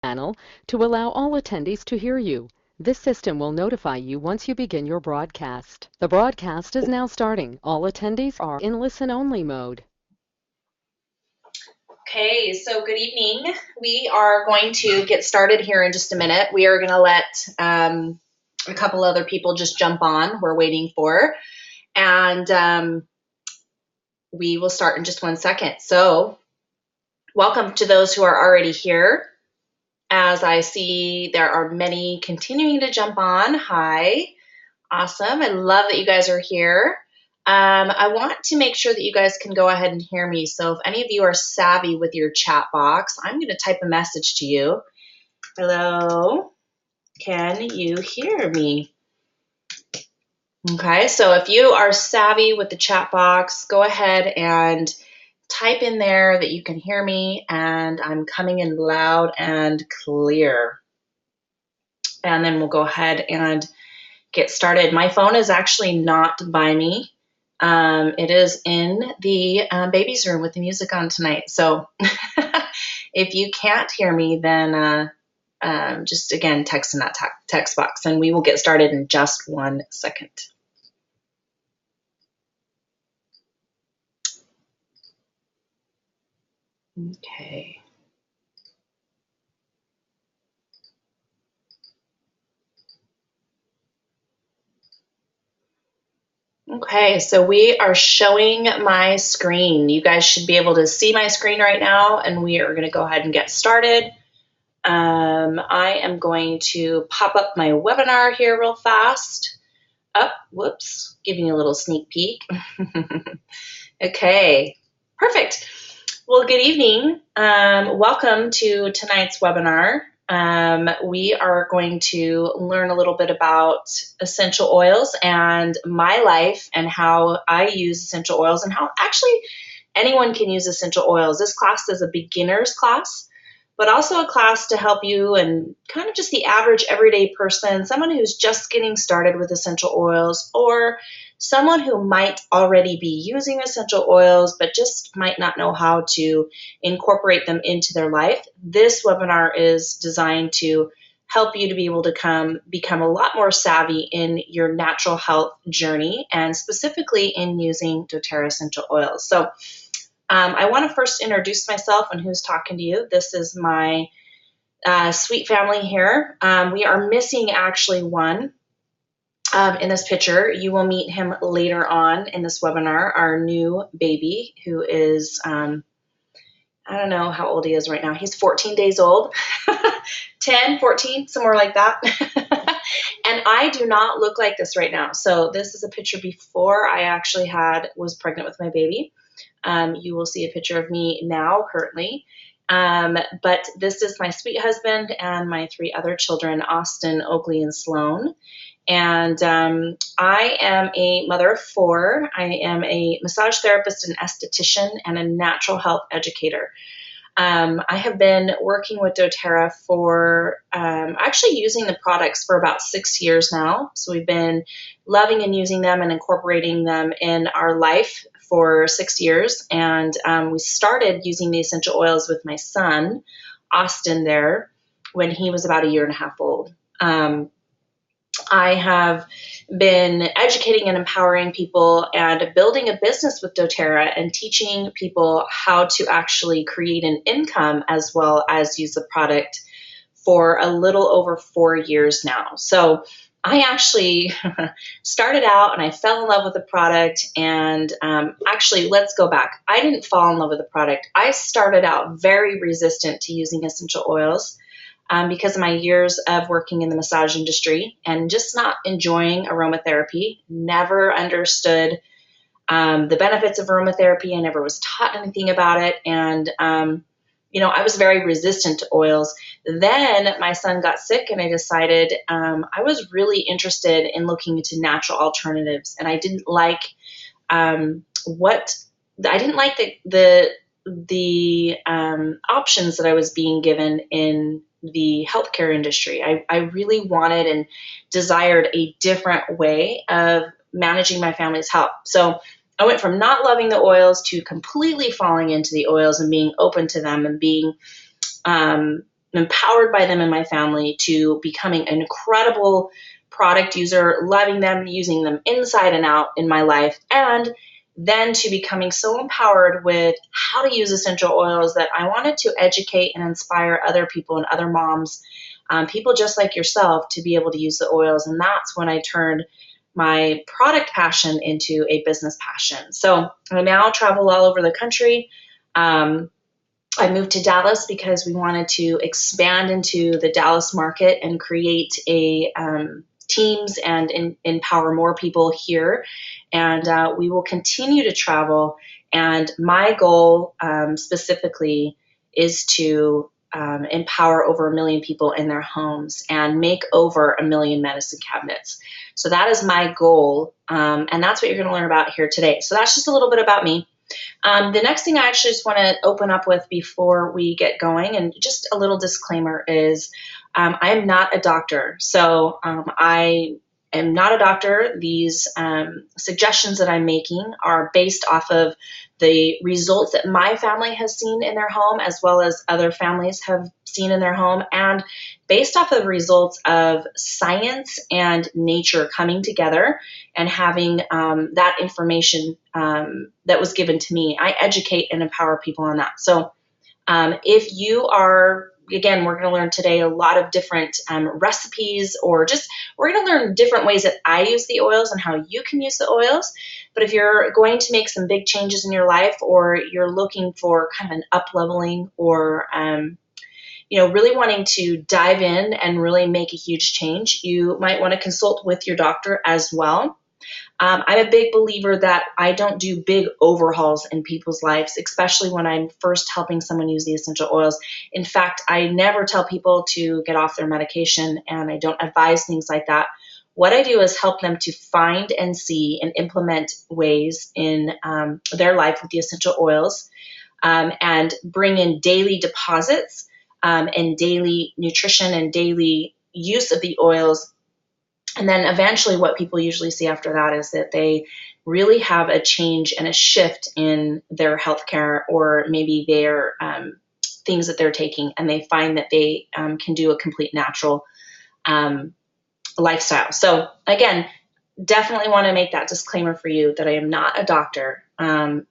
channel to allow all attendees to hear you. This system will notify you once you begin your broadcast. The broadcast is now starting. All attendees are in listen-only mode. Okay, so good evening. We are going to get started here in just a minute. We are going to let a couple other people just jump on. We're waiting for, and we will start in just 1 second. So welcome to those who are already here. As I see, there are many continuing to jump on. Hi, awesome. I love that you guys are here. I want to make sure that you guys can go ahead and hear me. So if any of you are savvy with your chat box, I'm going to type a message to you. Hello, can you hear me? Okay, so if you are savvy with the chat box, go ahead and type in there that you can hear me and I'm coming in loud and clear. And then we'll go ahead and get started. My phone is actually not by me. It is in the baby's room with the music on tonight. So if you can't hear me, then just again, text in that text box and we will get started in just 1 second. Okay. Okay, so we are showing my screen. You guys should be able to see my screen right now, and we are going to go ahead and get started. I am going to pop up my webinar here real fast. Whoops, giving you a little sneak peek. Okay, perfect. Well, good evening. Welcome to tonight's webinar. We are going to learn a little bit about essential oils and my life and how I use essential oils and how actually anyone can use essential oils. This class is a beginner's class, but also a class to help you and kind of just the average everyday person, someone who's just getting started with essential oils or someone who might already be using essential oils but just might not know how to incorporate them into their life. This webinar is designed to help you to be able to become a lot more savvy in your natural health journey and specifically in using doTERRA essential oils. So I want to first introduce myself and who's talking to you. This is my sweet family here. We are missing actually one. In this picture. You will meet him later on in this webinar, our new baby who is, I don't know how old he is right now. He's 14 days old, 10, 14, somewhere like that. And I do not look like this right now. So this is a picture before I actually was pregnant with my baby. You will see a picture of me now currently. But this is my sweet husband and my 3 other children, Austin, Oakley, and Sloan. And I am a mother of 4. I am a massage therapist and esthetician and a natural health educator. I have been working with doTERRA for actually using the products for about 6 years now. So we've been loving and using them and incorporating them in our life for 6 years. And we started using the essential oils with my son, Austin, there when he was about 1.5 years old. I have been educating and empowering people and building a business with doTERRA and teaching people how to actually create an income as well as use the product for a little over 4 years now. So I actually started out and I fell in love with the product and actually, let's go back. I didn't fall in love with the product. I started out very resistant to using essential oils. Because of my years of working in the massage industry and just not enjoying aromatherapy, never understood the benefits of aromatherapy. I never was taught anything about it. And, I was very resistant to oils. Then my son got sick and I decided I was really interested in looking into natural alternatives. And I didn't like the options that I was being given in the healthcare industry. I really wanted and desired a different way of managing my family's health. So I went from not loving the oils to completely falling into the oils and being open to them and being empowered by them and my family to becoming an incredible product user, loving them, using them inside and out in my life, and then to becoming so empowered with how to use essential oils that I wanted to educate and inspire other people and other moms, people just like yourself, to be able to use the oils. And that's when I turned my product passion into a business passion. So I now travel all over the country. I moved to Dallas because we wanted to expand into the Dallas market and create a teams and empower more people here. And we will continue to travel. And my goal specifically is to empower over 1 million people in their homes and make over 1 million medicine cabinets. So that is my goal. And that's what you're going to learn about here today. So that's just a little bit about me. The next thing I actually just want to open up with before we get going, and just a little disclaimer, is I am not a doctor. So I am not a doctor. These suggestions that I'm making are based off of the results that my family has seen in their home, as well as other families have seen in their home, and based off of the results of science and nature coming together and having that information that was given to me. I educate and empower people on that. So if you are, again, we're going to learn today a lot of different recipes, or just we're going to learn different ways that I use the oils and how you can use the oils. But if you're going to make some big changes in your life, or you're looking for kind of an up-leveling, or really wanting to dive in and really make a huge change, you might want to consult with your doctor as well. I'm a big believer that I don't do big overhauls in people's lives, especially when I'm first helping someone use the essential oils. In fact, I never tell people to get off their medication, and I don't advise things like that. What I do is help them to find and see and implement ways in their life with the essential oils, and bring in daily deposits and daily nutrition and daily use of the oils. And then eventually what people usually see after that is that they really have a change and a shift in their healthcare, or maybe their things that they're taking, and they find that they can do a complete natural lifestyle. So again, definitely want to make that disclaimer for you that I am not a doctor. And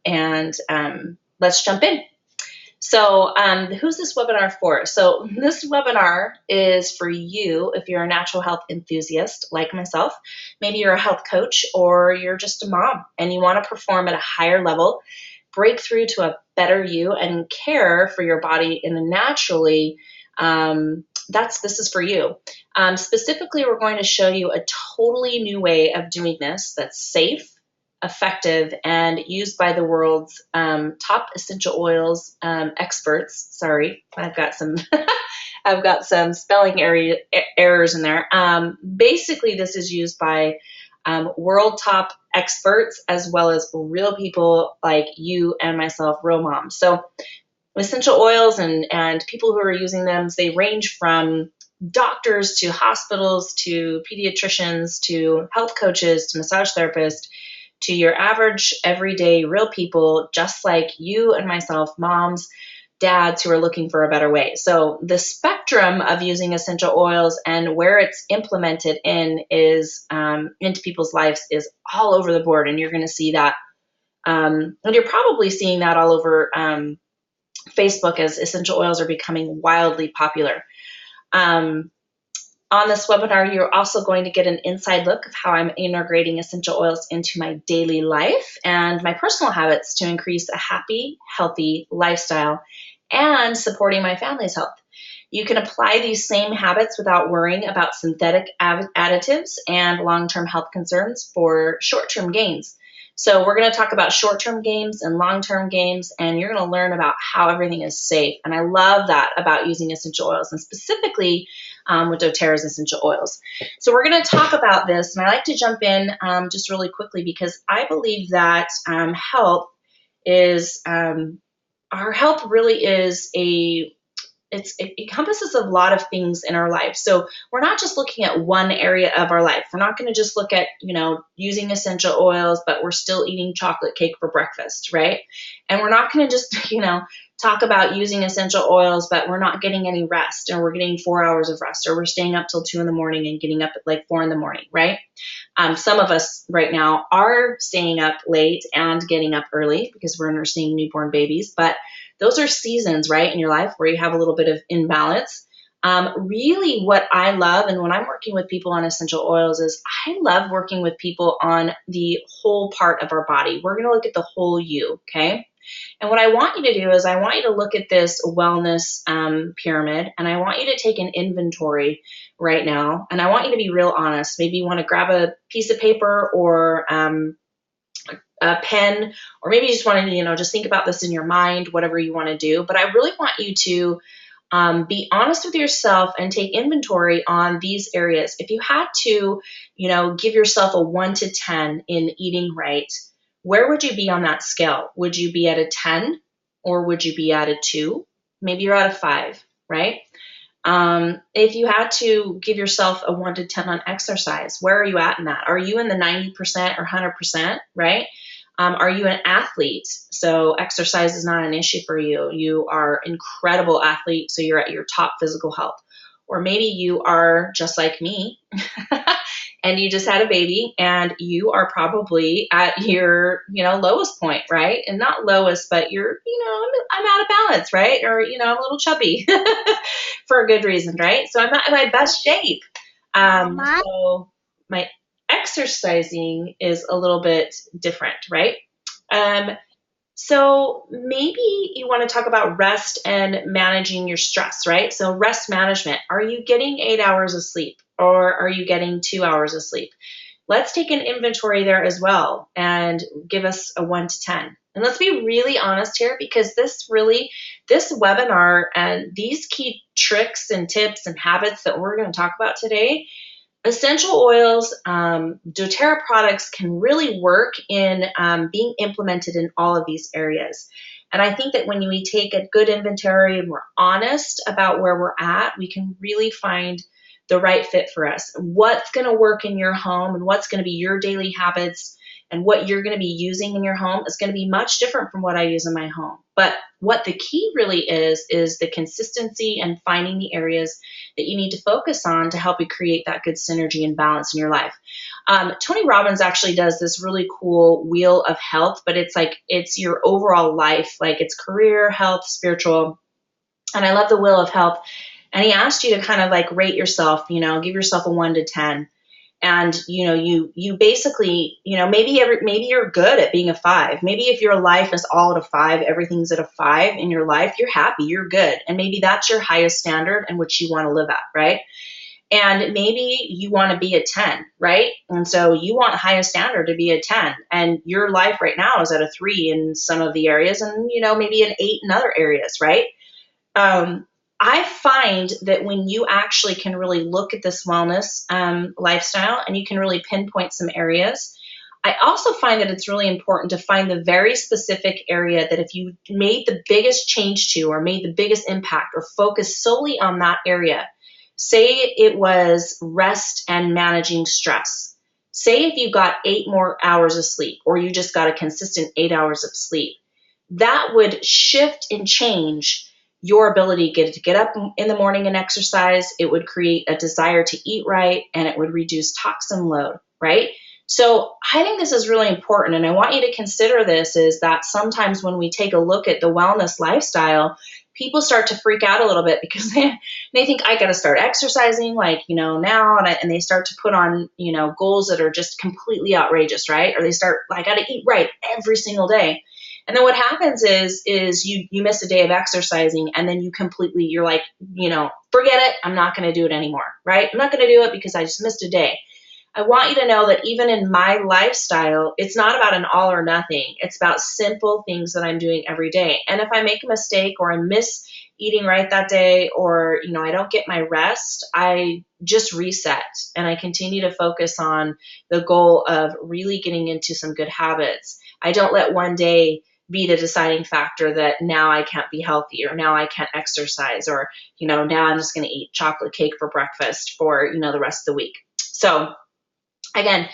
let's jump in. So who's this webinar for? So this webinar is for you if you're a natural health enthusiast like myself. Maybe you're a health coach, or you're just a mom and you want to perform at a higher level, break through to a better you, and care for your body in a naturally. This is for you. Specifically, we're going to show you a totally new way of doing this that's safe, effective, and used by the world's top essential oils experts. Sorry, I've got some I've got some spelling errors in there. Basically, this is used by world top experts, as well as real people like you and myself, real moms. So essential oils and people who are using them, they range from doctors to hospitals to pediatricians to health coaches to massage therapists, to your average, everyday, real people just like you and myself, moms, dads who are looking for a better way. So the spectrum of using essential oils and where it's implemented in is into people's lives is all over the board, and you're going to see that. And you're probably seeing that all over Facebook as essential oils are becoming wildly popular. On this webinar, you're also going to get an inside look of how I'm integrating essential oils into my daily life and my personal habits to increase a happy, healthy lifestyle and supporting my family's health. You can apply these same habits without worrying about synthetic additives and long-term health concerns for short-term gains. So we're going to talk about short-term gains and long-term gains, and you're going to learn about how everything is safe. And I love that about using essential oils, and specifically with doTERRA's essential oils. So we're going to talk about this, and I like to jump in just really quickly because I believe that health is, our health really is it encompasses a lot of things in our life. So we're not just looking at one area of our life. We're not going to just look at, using essential oils, but we're still eating chocolate cake for breakfast, right? And we're not going to just, talk about using essential oils, but we're not getting any rest, or we're getting 4 hours of rest, or we're staying up till 2 in the morning and getting up at like 4 in the morning, right? Some of us right now are staying up late and getting up early because we're nursing newborn babies, but those are seasons, right, in your life where you have a little bit of imbalance. Really what I love, and when I'm working with people on essential oils, is I love working with people on the whole part of our body. We're going to look at the whole you, okay? And what I want you to do is I want you to look at this wellness pyramid, and I want you to take an inventory right now, and I want you to be real honest. Maybe you want to grab a piece of paper or a pen, or maybe you just want to, just think about this in your mind, whatever you want to do. But I really want you to be honest with yourself and take inventory on these areas. If you had to, give yourself a 1 to 10 in eating right, where would you be on that scale? Would you be at a 10, or would you be at a 2? Maybe you're at a 5, right? If you had to give yourself a 1 to 10 on exercise, where are you at in that? Are you in the 90% or 100%, right? Are you an athlete? So exercise is not an issue for you. You are an incredible athlete, so you're at your top physical health. Or maybe you are just like me and you just had a baby and you are probably at your, lowest point, right? And not lowest, but you're, I'm out of balance, right? Or, I'm a little chubby for a good reason, right? So I'm not in my best shape. So my exercising is a little bit different, right? So maybe you want to talk about rest and managing your stress, right? So rest management. Are you getting 8 hours of sleep, or are you getting 2 hours of sleep? Let's take an inventory there as well and give us a 1 to 10. And let's be really honest here, because this webinar and these key tricks and tips and habits that we're going to talk about today, essential oils, doTERRA products can really work in being implemented in all of these areas. And I think that when we take a good inventory and we're honest about where we're at, we can really find the right fit for us. What's going to work in your home and what's going to be your daily habits and what you're going to be using in your home is going to be much different from what I use in my home. But what the key really is the consistency and finding the areas that you need to focus on to help you create that good synergy and balance in your life. Tony Robbins actually does this really cool wheel of health, but it's your overall life, like it's career, health, spiritual. And I love the wheel of health. And he asked you to kind of like rate yourself, give yourself a 1 to 10. And, you basically, maybe you're good at being a 5. Maybe if your life is all at a 5, everything's at a 5 in your life, you're happy, you're good. And maybe that's your highest standard and which you want to live at, right? And maybe you want to be a 10, right? And so you want highest standard to be a 10. And your life right now is at a 3 in some of the areas and, maybe an 8 in other areas, right? I find that when you actually can really look at this wellness lifestyle and you can really pinpoint some areas, I also find that it's really important to find the very specific area that if you made the biggest change to or made the biggest impact or focus solely on that area, say it was rest and managing stress. Say if you got 8 more hours of sleep or you just got a consistent 8 hours of sleep, that would shift and change your ability to get up in the morning and exercise. It would create a desire to eat right, and it would reduce toxin load, right? So I think this is really important, and I want you to consider this, is that sometimes when we take a look at the wellness lifestyle, people start to freak out a little bit because they think I got to start exercising now, and they start to put on, goals that are just completely outrageous, right? Or they start, I got to eat right every single day. And then what happens is you miss a day of exercising and then you're like, forget it. I'm not going to do it anymore, right? I'm not going to do it because I just missed a day. I want you to know that even in my lifestyle, it's not about an all or nothing. It's about simple things that I'm doing every day. And if I make a mistake or I miss eating right that day or, I don't get my rest, I just reset and I continue to focus on the goal of really getting into some good habits. I don't let one day be the deciding factor that now I can't be healthy, or now I can't exercise, or, now I'm just going to eat chocolate cake for breakfast for, the rest of the week. So again,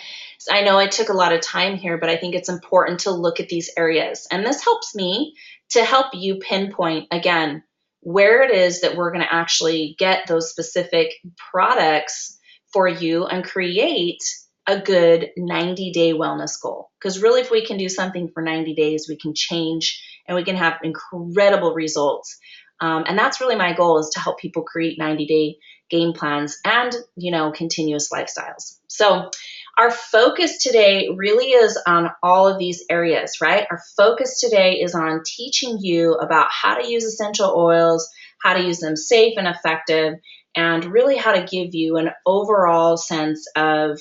I know I took a lot of time here, but I think it's important to look at these areas. And this helps me to help you pinpoint, again, where it is that we're going to actually get those specific products for you and create a good 90-day wellness goal. Because really, if we can do something for 90 days, we can change and we can have incredible results. And that's really my goal, is to help people create 90-day game plans and, continuous lifestyles. So our focus today really is on all of these areas, right? Our focus today is on teaching you about how to use essential oils, how to use them safe and effective, and really how to give you an overall sense of,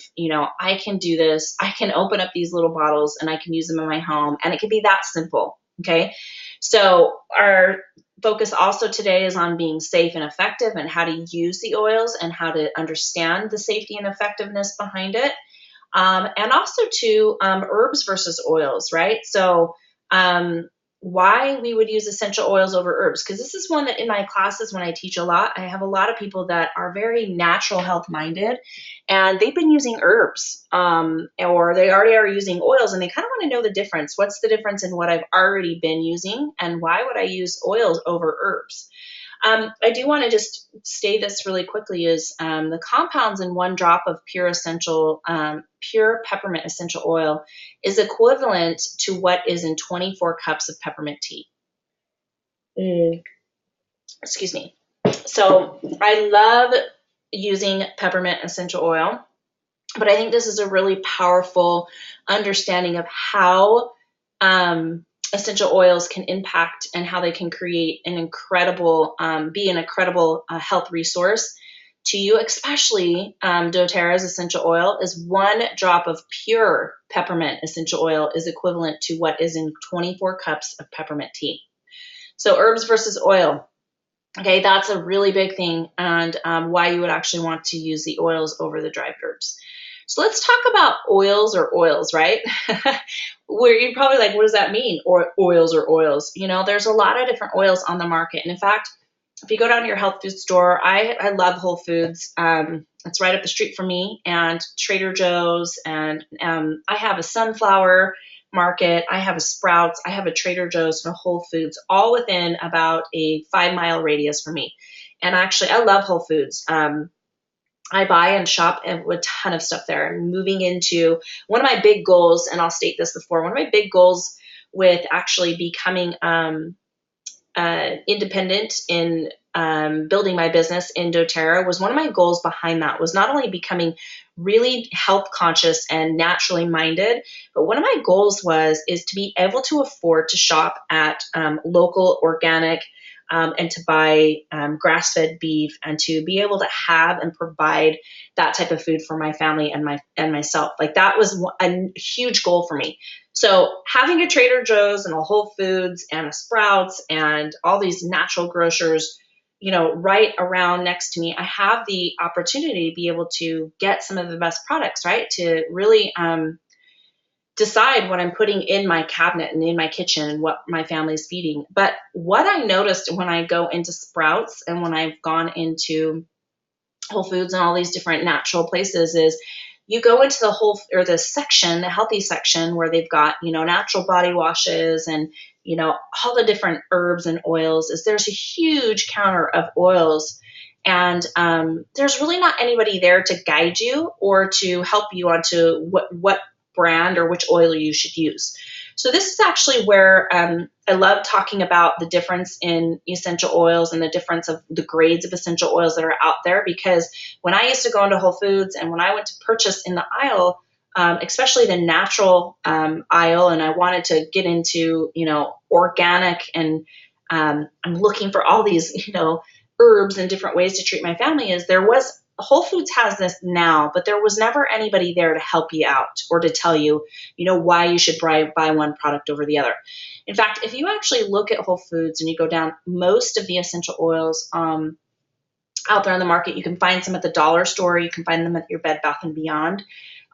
I can do this. I can open up these little bottles and I can use them in my home, and it can be that simple, okay? So our focus also today is on being safe and effective, and how to use the oils and how to understand the safety and effectiveness behind it. And also to herbs versus oils, right? So why we would use essential oils over herbs, because this is one that in my classes, when I teach a lot, I have a lot of people that are very natural health minded, and they've been using herbs, or they already are using oils, and they kind of want to know the difference. What's the difference in what I've already been using, and why would I use oils over herbs? I do want to just say this really quickly, is the compounds in 1 drop of pure peppermint essential oil is equivalent to what is in 24 cups of peppermint tea. Excuse me. So I love using peppermint essential oil, but I think this is a really powerful understanding of how essential oils can impact and how they can create an incredible, health resource to you, especially doTERRA's essential oil. Is 1 drop of pure peppermint essential oil is equivalent to what is in 24 cups of peppermint tea. So herbs versus oil. Okay, that's a really big thing, and why you would actually want to use the oils over the dried herbs. So let's talk about oils, right? Where you're probably like, what does that mean? Or oils or oils? There's a lot of different oils on the market. And in fact, if you go down to your health food store, I love Whole Foods. It's right up the street from me, and Trader Joe's, and I have a Sunflower Market, I have a Sprouts, I have a Trader Joe's, and a Whole Foods, all within about a 5-mile radius from me. And actually, I love Whole Foods. I buy and shop a ton of stuff there. I'm moving into one of my big goals, and I'll state this before, one of my big goals with actually becoming independent in building my business in doTERRA, was one of my goals behind that was not only becoming really health conscious and naturally minded, but one of my goals is to be able to afford to shop at local, organic, and to buy grass-fed beef, and to be able to have and provide that type of food for my family and myself. Like, that was a huge goal for me. So having a Trader Joe's and a Whole Foods and a Sprouts and all these natural grocers, right around next to me, I have the opportunity to be able to get some of the best products, right? To really decide what I'm putting in my cabinet and in my kitchen and what my family's feeding. But what I noticed when I go into Sprouts and when I've gone into Whole Foods and all these different natural places is, you go into the healthy section, where they've got, natural body washes and, all the different herbs and oils. There's a huge counter of oils, and there's really not anybody there to guide you or to help you onto what brand or which oil you should use. So this is actually where I love talking about the difference in essential oils and the difference of the grades of essential oils that are out there. Because when I used to go into Whole Foods and when I went to purchase in the aisle, especially the natural aisle, and I wanted to get into, organic, and I'm looking for all these, herbs and different ways to treat my family, Whole Foods has this now, but there was never anybody there to help you out or to tell you, why you should buy one product over the other. In fact, if you actually look at Whole Foods and you go down, most of the essential oils out there on the market, you can find some at the dollar store, you can find them at your Bed Bath & Beyond.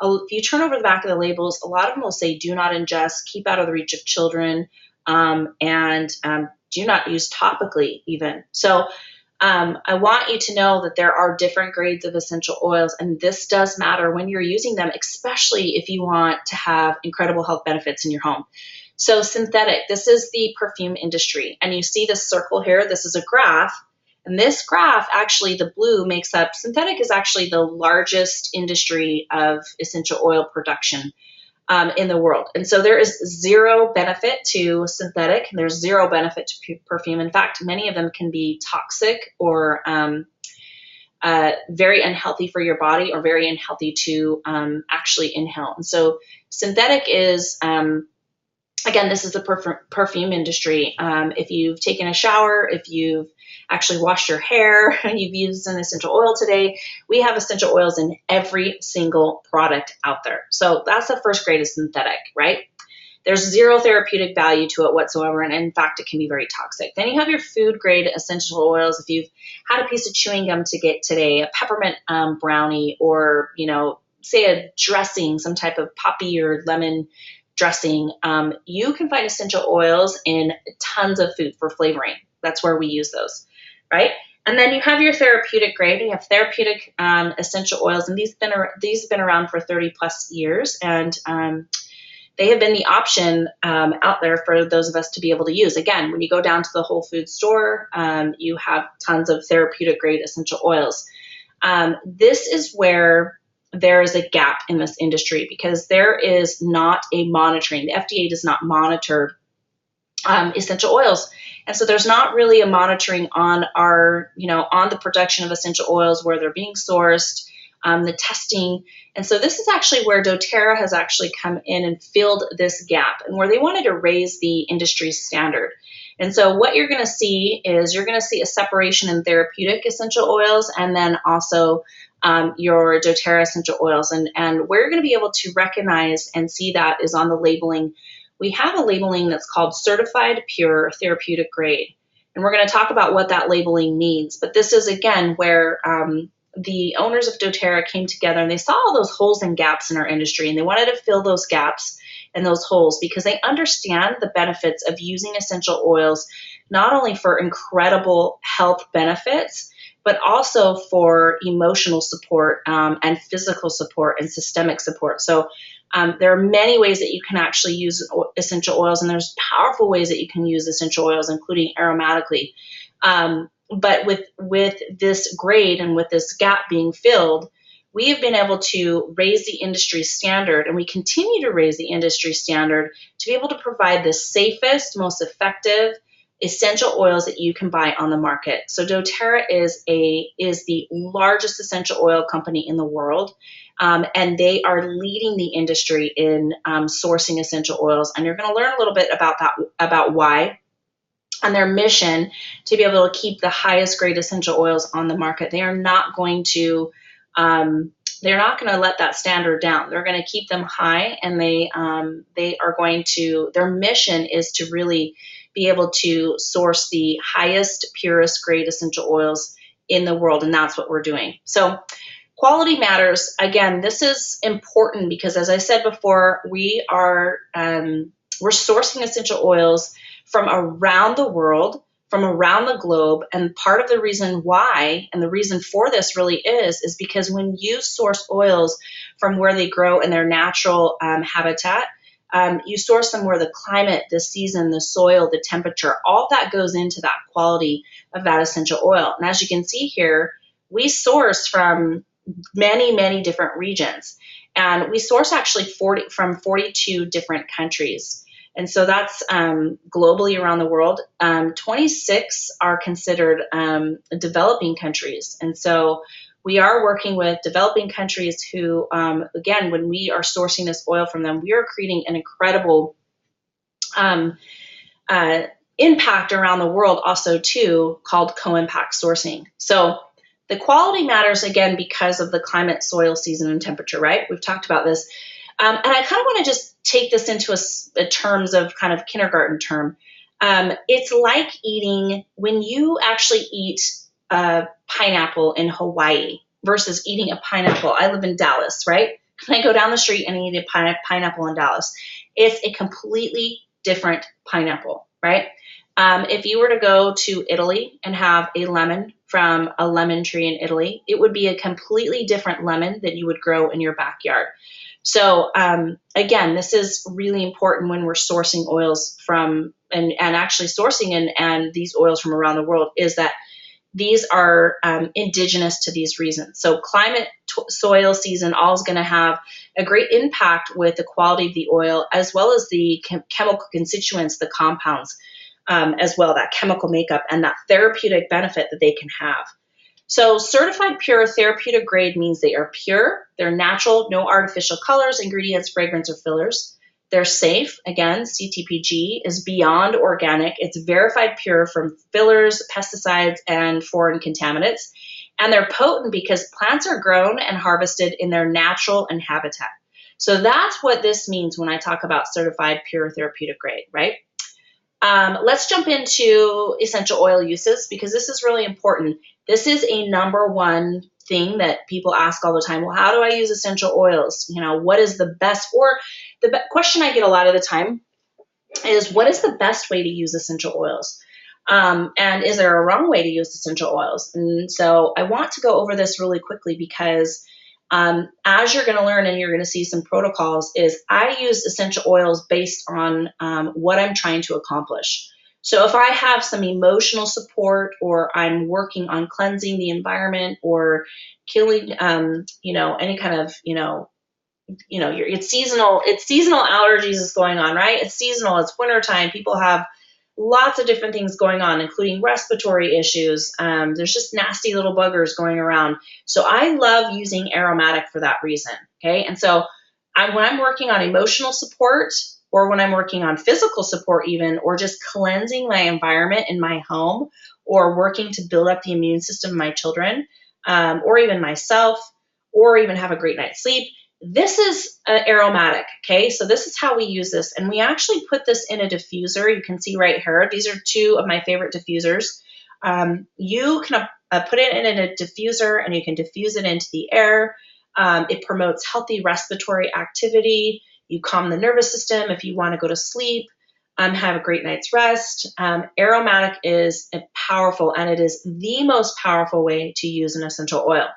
If you turn over the back of the labels, a lot of them will say, do not ingest, keep out of the reach of children, and do not use topically even. So I want you to know that there are different grades of essential oils, and this does matter when you're using them, especially if you want to have incredible health benefits in your home. So synthetic, this is the perfume industry, and you see this circle here. This is a graph, and this graph, actually the blue makes up, synthetic is actually the largest industry of essential oil production in the world. And so there is zero benefit to synthetic. There's zero benefit to perfume. In fact, many of them can be toxic or very unhealthy for your body, or very unhealthy to actually inhale. And so synthetic is, again, this is the perfume industry. If you've taken a shower, if you've actually washed your hair, you've used an essential oil today, we have essential oils in every single product out there. So that's the first grade of synthetic, right? There's zero therapeutic value to it whatsoever, and in fact, it can be very toxic. Then you have your food grade essential oils. If you've had a piece of chewing gum to get today, a peppermint brownie, or, say a dressing, some type of poppy or lemon dressing, you can find essential oils in tons of food for flavoring. That's where we use those, right? And then you have your therapeutic grade. You have therapeutic essential oils, and these have been around for 30 plus years, and they have been the option out there for those of us to be able to use. Again, when you go down to the Whole Foods store, you have tons of therapeutic grade essential oils. This is where there is a gap in this industry, because there is not a monitoring. The FDA does not monitor essential oils. And so there's not really a monitoring on on the production of essential oils, where they're being sourced, the testing. And so this is actually where doTERRA has actually come in and filled this gap, and where they wanted to raise the industry standard. And so what you're going to see is you're going to see a separation in therapeutic essential oils, and then also your doTERRA essential oils. And where you're going to be able to recognize and see that is on the labeling. We have a labeling that's called Certified Pure Therapeutic Grade. And we're going to talk about what that labeling means. But this is, again, where the owners of doTERRA came together, and they saw all those holes and gaps in our industry, and they wanted to fill those gaps and those holes, because they understand the benefits of using essential oils, not only for incredible health benefits, but also for emotional support and physical support and systemic support. So there are many ways that you can actually use essential oils, and there's powerful ways that you can use essential oils, including aromatically. But with this grade and with this gap being filled, we have been able to raise the industry standard, and we continue to raise the industry standard to be able to provide the safest, most effective essential oils that you can buy on the market. So doTERRA is the largest essential oil company in the world, and they are leading the industry in sourcing essential oils. And you're going to learn a little bit about why, and their mission to be able to keep the highest grade essential oils on the market. They are not going to let that standard down. They're going to keep them high, and they are going to. Their mission is to really be able to source the highest, purest grade essential oils in the world, and that's what we're doing. So quality matters. Again, this is important because, as I said before, we're sourcing essential oils from around the world, from around the globe, and part of the reason why, and the reason for this really is because when you source oils from where they grow in their natural habitat, you source them where the climate, the season, the soil, the temperature, all that goes into that quality of that essential oil. And as you can see here, we source from many, many different regions. And we source actually from 42 different countries. And so that's globally around the world. 26 are considered developing countries. And so we are working with developing countries who, again, when we are sourcing this oil from them, we are creating an incredible impact around the world also too, called co-impact sourcing. So the quality matters, again, because of the climate, soil, season, and temperature, right? We've talked about this. And I kind of want to just take this into a terms of kind of kindergarten term. It's like eating, when you actually eat a pineapple in Hawaii versus eating a pineapple. I live in Dallas, right? And I go down the street and eat a pineapple in Dallas. It's a completely different pineapple, right? If you were to go to Italy and have a lemon from a lemon tree in Italy, it would be a completely different lemon that you would grow in your backyard. So again, this is really important when we're sourcing oils from and actually sourcing and these oils from around the world, is that these are indigenous to these regions. So climate, soil, season, all is going to have a great impact with the quality of the oil, as well as the chemical constituents, the compounds, as well, that chemical makeup and that therapeutic benefit that they can have. So certified pure therapeutic grade means they are pure, they're natural, no artificial colors, ingredients, fragrance, or fillers. They're safe. Again, CTPG is beyond organic. It's verified pure from fillers, pesticides, and foreign contaminants. And they're potent because plants are grown and harvested in their natural and habitat. So that's what this means when I talk about certified pure therapeutic grade, right? Let's jump into essential oil uses, because this is really important. This is a number one thing that people ask all the time. Well, how do I use essential oils? You know, what is the best, or the question I get a lot of the time is, what is the best way to use essential oils? And is there a wrong way to use essential oils? And so I want to go over this really quickly, because as you're going to learn and you're going to see some protocols, is I use essential oils based on what I'm trying to accomplish. So if I have some emotional support, or I'm working on cleansing the environment, or killing, any kind of, it's seasonal allergies is going on, right? It's seasonal, it's wintertime. People have lots of different things going on, including respiratory issues. There's just nasty little buggers going around. So I love using aromatic for that reason, okay? And so when I'm working on emotional support, or when I'm working on physical support even, or just cleansing my environment in my home, or working to build up the immune system of my children, or even myself, or even have a great night's sleep, this is aromatic, okay? So this is how we use this. And we actually put this in a diffuser. You can see right here. These are two of my favorite diffusers. You can put it in a diffuser, and you can diffuse it into the air. It promotes healthy respiratory activity. You calm the nervous system if you want to go to sleep, have a great night's rest. Aromatic is powerful, and it is the most powerful way to use an essential oil.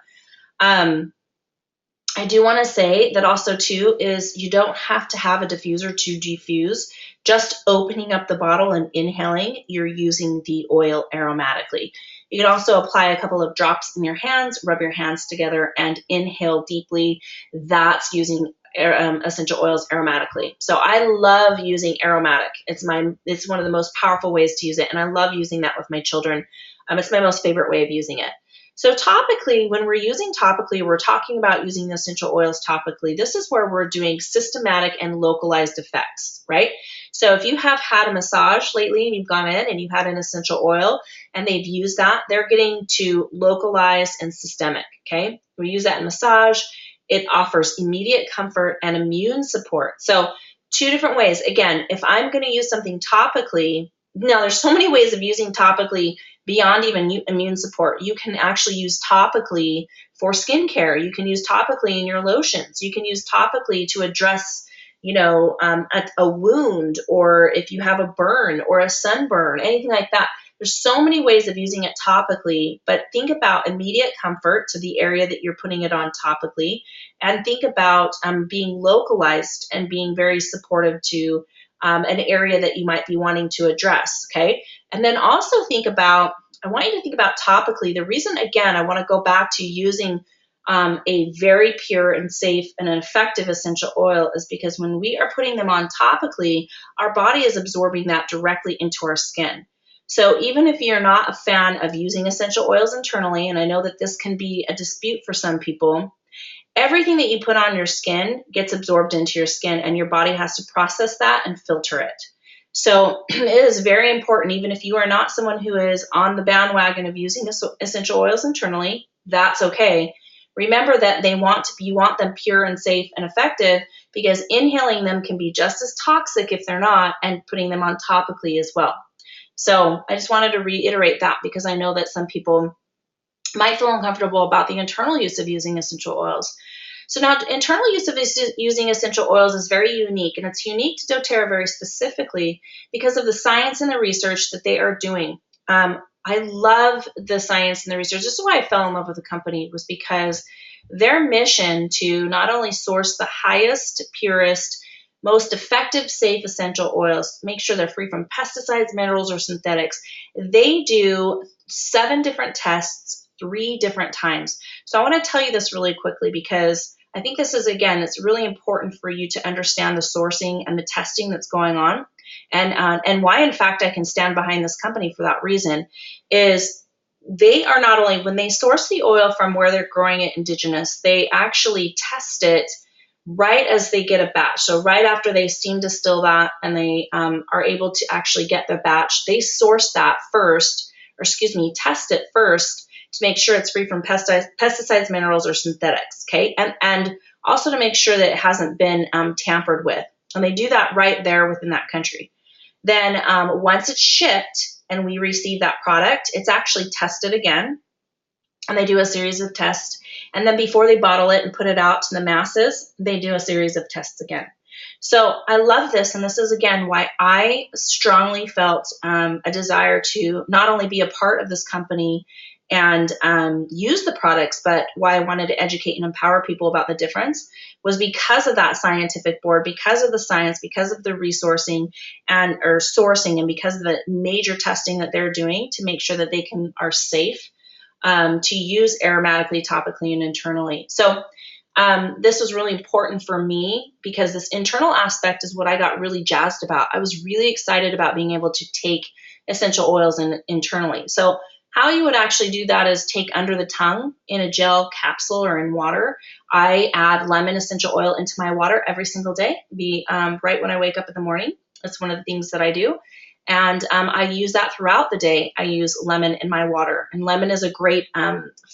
I do want to say that also too is you don't have to have a diffuser to diffuse. Just opening up the bottle and inhaling, you're using the oil aromatically. You can also apply a couple of drops in your hands, rub your hands together, and inhale deeply. That's using essential oils aromatically. So I love using aromatic. It's one of the most powerful ways to use it, and I love using that with my children. It's my most favorite way of using it. So topically, when we're using topically, we're talking about using essential oils topically. This is where we're doing systematic and localized effects, right? So if you have had a massage lately and you've gone in and you've had an essential oil and they've used that, they're getting to localized and systemic, okay? We use that in massage. It offers immediate comfort and immune support. So two different ways. Again, if I'm going to use something topically, now there's so many ways of using topically beyond even immune support. You can actually use topically for skincare. You can use topically in your lotions. You can use topically to address, a wound, or if you have a burn or a sunburn, anything like that. There's so many ways of using it topically, but think about immediate comfort to the area that you're putting it on topically, and think about being localized and being very supportive to an area that you might be wanting to address, okay? And then also I want you to think about topically. The reason, again, I want to go back to using a very pure and safe and an effective essential oil is because when we are putting them on topically, our body is absorbing that directly into our skin. So even if you're not a fan of using essential oils internally, and I know that this can be a dispute for some people, everything that you put on your skin gets absorbed into your skin, and your body has to process that and filter it. So it is very important, even if you are not someone who is on the bandwagon of using essential oils internally, that's okay. Remember that you want them pure and safe and effective, because inhaling them can be just as toxic if they're not, and putting them on topically as well. So I just wanted to reiterate that, because I know that some people might feel uncomfortable about the internal use of using essential oils. So now internal use of using essential oils is very unique, and it's unique to doTERRA very specifically because of the science and the research that they are doing. I love the science and the research. This is why I fell in love with the company, was because their mission to not only source the highest, purest, most effective, safe essential oils, make sure they're free from pesticides, minerals, or synthetics. They do 7 different tests 3 different times. So I want to tell you this really quickly because I think this is, again, it's really important for you to understand the sourcing and the testing that's going on. And why, in fact, I can stand behind this company for that reason is they are not only, when they source the oil from where they're growing it indigenous, they actually test it right as they get a batch. So right after they steam distill that and they are able to actually get the batch, they source that first, or excuse me, test it first to make sure it's free from pesticides, minerals, or synthetics, okay? And also to make sure that it hasn't been tampered with. And they do that right there within that country. Then once it's shipped and we receive that product, it's actually tested again. And they do a series of tests. And then before they bottle it and put it out to the masses, they do a series of tests again. So I love this. And this is, again, why I strongly felt a desire to not only be a part of this company and use the products, but why I wanted to educate and empower people about the difference was because of that scientific board, because of the science, because of the resourcing or sourcing, and because of the major testing that they're doing to make sure that they are safe to use aromatically, topically, and internally. So this was really important for me because this internal aspect is what I got really jazzed about. I was really excited about being able to take essential oils internally. So how you would actually do that is take under the tongue in a gel capsule or in water. I add lemon essential oil into my water every single day, right when I wake up in the morning. That's one of the things that I do. And I use that throughout the day. I use lemon in my water. And lemon is a great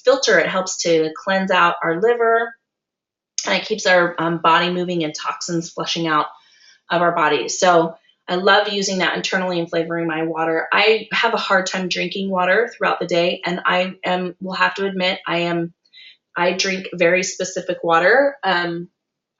filter. It helps to cleanse out our liver, and it keeps our body moving and toxins flushing out of our bodies. So I love using that internally and flavoring my water. I have a hard time drinking water throughout the day, and will have to admit, I drink very specific water.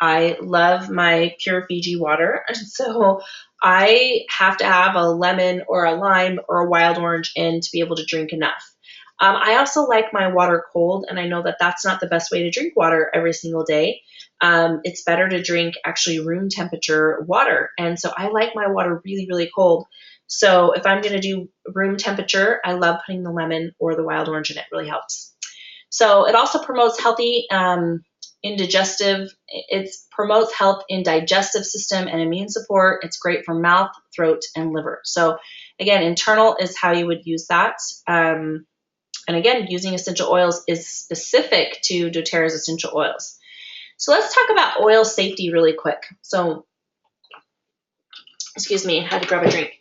I love my pure Fiji water, and so I have to have a lemon or a lime or a wild orange in to be able to drink enough. I also like my water cold, and I know that that's not the best way to drink water every single day. It's better to drink actually room temperature water, and so I like my water really, really cold. So if I'm going to do room temperature, I love putting the lemon or the wild orange in. It really helps. So it also promotes healthy it promotes health in digestive system and immune support. It's great for mouth, throat, and liver. So again, internal is how you would use that. And again, using essential oils is specific to doTERRA's essential oils. So let's talk about oil safety really quick. So, excuse me, I had to grab a drink.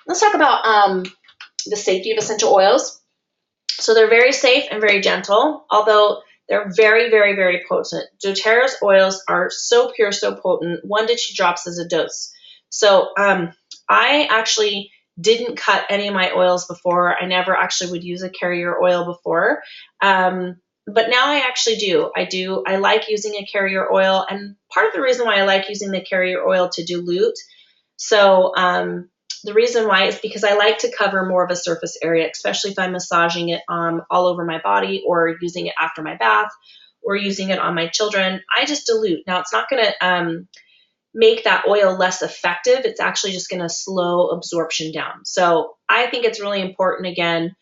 Let's talk about the safety of essential oils. So they're very safe and very gentle, although they're very, very, very potent. doTERRA's oils are so pure, so potent. 1 to 2 drops is a dose. So I actually didn't cut any of my oils before. I never actually would use a carrier oil before. But now I actually do. I like using a carrier oil. And part of the reason why I like using the carrier oil to dilute, so the reason why is because I like to cover more of a surface area, especially if I'm massaging it all over my body or using it after my bath or using it on my children. I just dilute. Now, it's not going to make that oil less effective. It's actually just going to slow absorption down. So I think it's really important, again,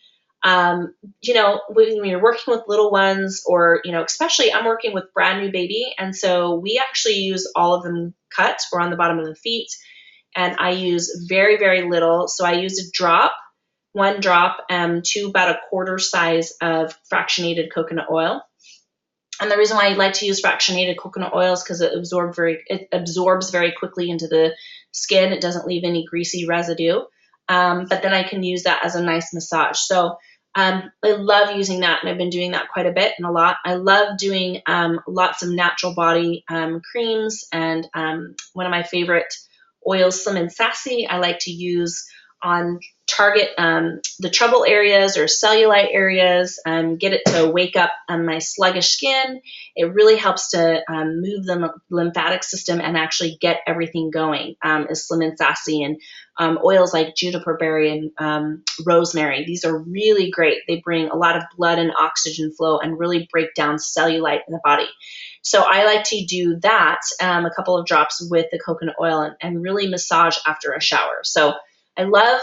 when you're working with little ones or, especially I'm working with brand new baby. And so we actually use all of them cut or on the bottom of the feet. And I use very, very little. So I use a drop, 1 drop to about a quarter size of fractionated coconut oil. And the reason why I like to use fractionated coconut oil is because it absorbs very quickly into the skin. It doesn't leave any greasy residue. But then I can use that as a nice massage. So I love using that, and I've been doing that quite a bit and a lot. I love doing lots of natural body creams, and one of my favorite oils, Slim and Sassy, I like to use on target the trouble areas or cellulite areas, get it to wake up my sluggish skin. It really helps to move the lymphatic system and actually get everything going. Is Slim and Sassy, and oils like juniper berry and rosemary. These are really great. They bring a lot of blood and oxygen flow and really break down cellulite in the body. So I like to do that, a couple of drops with the coconut oil, and really massage after a shower. So I love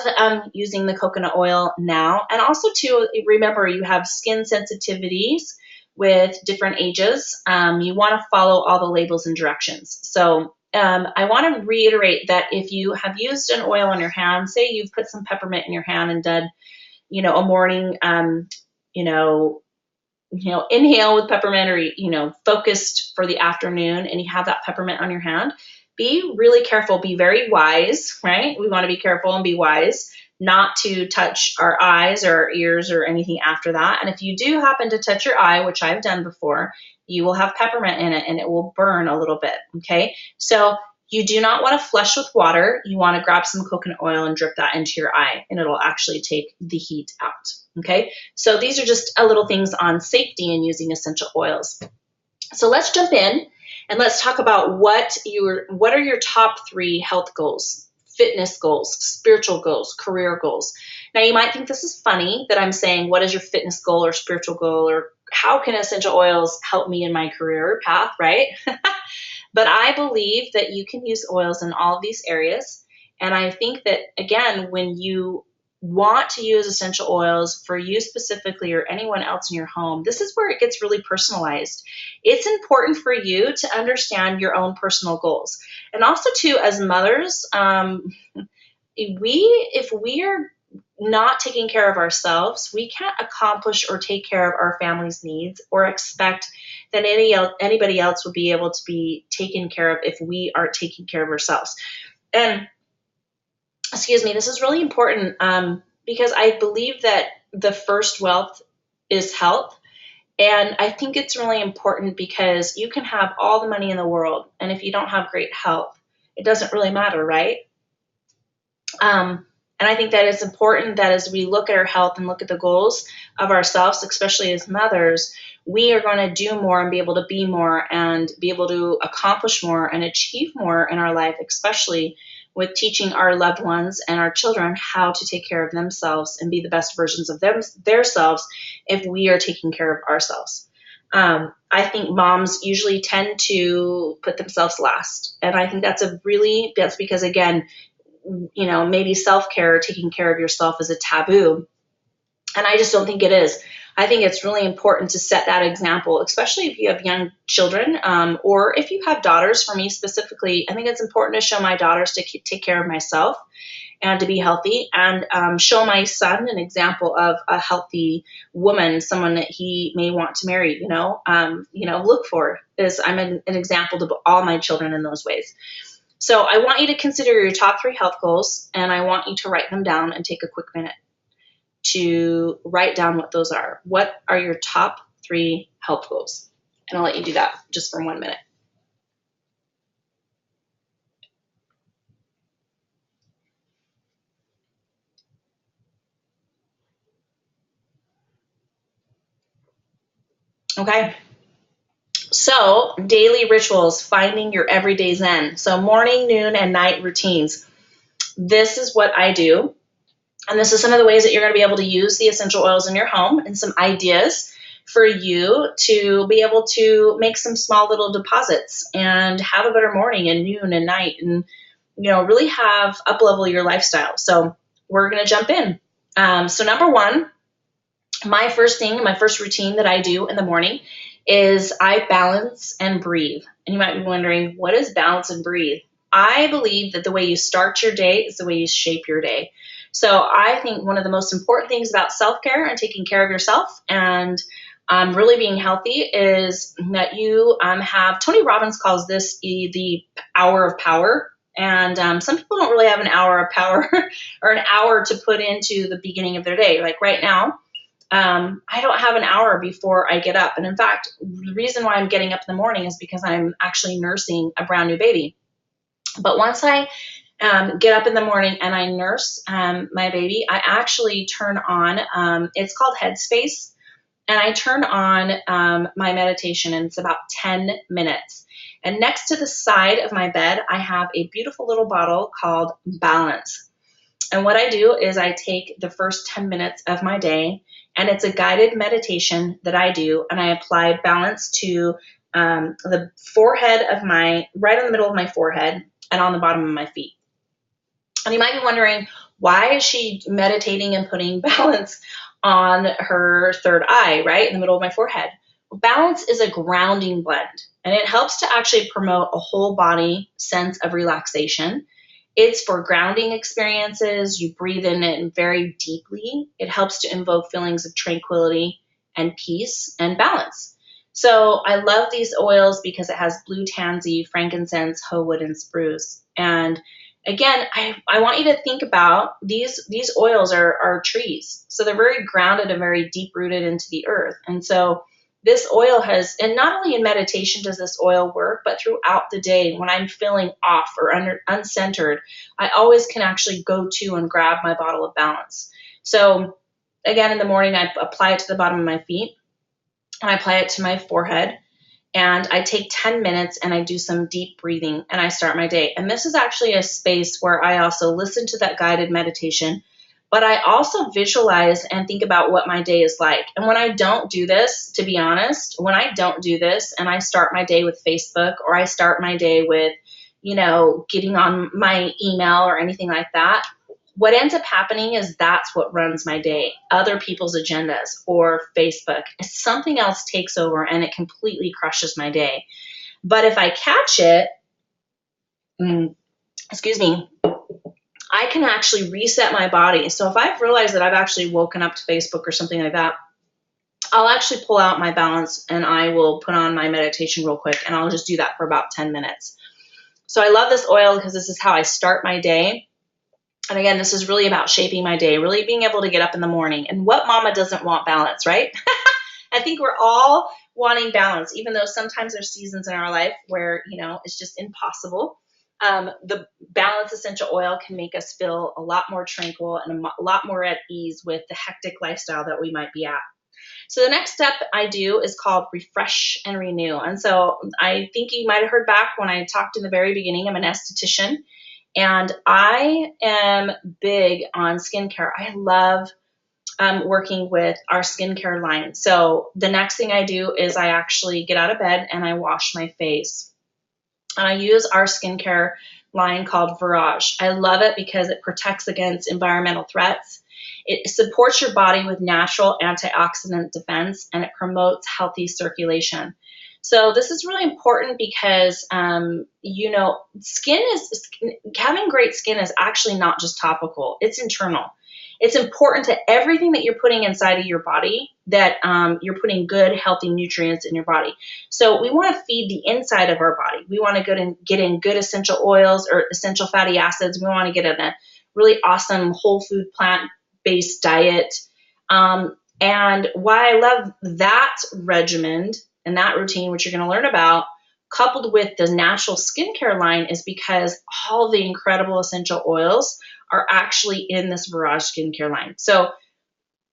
using the coconut oil now. And also, too, remember, you have skin sensitivities with different ages. You want to follow all the labels and directions. So I want to reiterate that if you have used an oil on your hand, say you've put some peppermint in your hand and done, a morning, inhale with peppermint, or, focused for the afternoon, and you have that peppermint on your hand, be really careful. Be very wise, right? We want to be careful and be wise not to touch our eyes or our ears or anything after that. And if you do happen to touch your eye, which I've done before, you will have peppermint in it and it will burn a little bit, okay? So you do not want to flush with water. You want to grab some coconut oil and drip that into your eye, and it'll actually take the heat out, okay? So these are just a little things on safety in using essential oils. So let's jump in and let's talk about what are your top 3 health goals, fitness goals, spiritual goals, career goals. Now you might think this is funny that I'm saying, what is your fitness goal or spiritual goal, or how can essential oils help me in my career path, right? But I believe that you can use oils in all of these areas. And I think that, again, when you want to use essential oils for you specifically or anyone else in your home, this is where it gets really personalized. It's important for you to understand your own personal goals. And also, too, as mothers, if we are not taking care of ourselves, we can't accomplish or take care of our family's needs or expect that anybody else will be able to be taken care of if we aren't taking care of ourselves. And this is really important because I believe that the first wealth is health. And I think it's really important because you can have all the money in the world, and if you don't have great health, it doesn't really matter, right? And I think that it's important that as we look at our health and look at the goals of ourselves, especially as mothers, we are going to do more and be able to be more and be able to accomplish more and achieve more in our life, especially with teaching our loved ones and our children how to take care of themselves and be the best versions of themselves if we are taking care of ourselves. I think moms usually tend to put themselves last. And I think that's because, again, maybe self-care, taking care of yourself is a taboo. And I just don't think it is. I think it's really important to set that example, especially if you have young children, or if you have daughters. For me specifically, I think it's important to show my daughters to take care of myself and to be healthy, and show my son an example of a healthy woman, someone that he may want to marry, look for. I'm an example to all my children in those ways. So I want you to consider your top 3 health goals, and I want you to write them down and take a quick minute to write down what those are. What are your top 3 health goals? And I'll let you do that just for 1 minute. Okay. So daily rituals, finding your everyday zen. So morning, noon, and night routines. This is what I do. And this is some of the ways that you're going to be able to use the essential oils in your home, and some ideas for you to be able to make some small little deposits and have a better morning and noon and night, and, really have up-level your lifestyle. So we're going to jump in. So number 1, my first routine that I do in the morning is I balance and breathe. And you might be wondering, what is balance and breathe? I believe that the way you start your day is the way you shape your day. So I think one of the most important things about self-care and taking care of yourself and really being healthy is that you have, Tony Robbins calls this the hour of power. And some people don't really have an hour of power or an hour to put into the beginning of their day. Like right now, I don't have an hour before I get up. And in fact, the reason why I'm getting up in the morning is because I'm actually nursing a brand new baby. But once I get up in the morning and I nurse my baby, I actually turn on, it's called Headspace, and I turn on my meditation, and it's about 10 minutes. And next to the side of my bed, I have a beautiful little bottle called Balance. And what I do is I take the first 10 minutes of my day, and it's a guided meditation that I do, and I apply balance to the forehead of right in the middle of my forehead and on the bottom of my feet. And you might be wondering, why is she meditating and putting balance on her third eye, right in the middle of my forehead? Balance is a grounding blend, and it helps to actually promote a whole body sense of relaxation. It's for grounding experiences. You breathe in it very deeply. It helps to invoke feelings of tranquility and peace and balance. So I love these oils because it has blue tansy, frankincense, hoe wood, and spruce. And again, I want you to think about these oils are trees. So they're very grounded and very deep rooted into the earth. And so this oil and not only in meditation does this oil work, but throughout the day when I'm feeling off or uncentered, I always can actually go to and grab my bottle of balance. So again, in the morning, I apply it to the bottom of my feet, and I apply it to my forehead. And I take 10 minutes and I do some deep breathing and I start my day. And this is actually a space where I also listen to that guided meditation, but I also visualize and think about what my day is like. And when I don't do this, to be honest, when I don't do this and I start my day with Facebook, or I start my day with, getting on my email or anything like that, what ends up happening is that's what runs my day. Other people's agendas or Facebook. Something else takes over and it completely crushes my day. But if I catch it, I can actually reset my body. So if I've realized that I've actually woken up to Facebook or something like that, I'll actually pull out my balance and I will put on my meditation real quick, and I'll just do that for about 10 minutes. So I love this oil because this is how I start my day. And again, this is really about shaping my day, really being able to get up in the morning. And what mama doesn't want balance, right? I think we're all wanting balance, even though sometimes there's seasons in our life where, it's just impossible. The balance essential oil can make us feel a lot more tranquil and a lot more at ease with the hectic lifestyle that we might be at. So the next step I do is called refresh and renew. And so I think you might have heard back when I talked in the very beginning, I'm an esthetician. And I am big on skincare. I love working with our skincare line. So the next thing I do is I actually get out of bed and I wash my face. And I use our skincare line called Virage. I love it because it protects against environmental threats. It supports your body with natural antioxidant defense, and it promotes healthy circulation. So this is really important because, having great skin is actually not just topical, it's internal. It's important to everything that you're putting inside of your body, that you're putting good, healthy nutrients in your body. So we want to feed the inside of our body. We want to get in good essential oils or essential fatty acids. We want to get in a really awesome whole food plant-based diet. And why I love that regimen and that routine, which you're going to learn about, coupled with the natural skincare line, is because all the incredible essential oils are actually in this Virage skincare line. So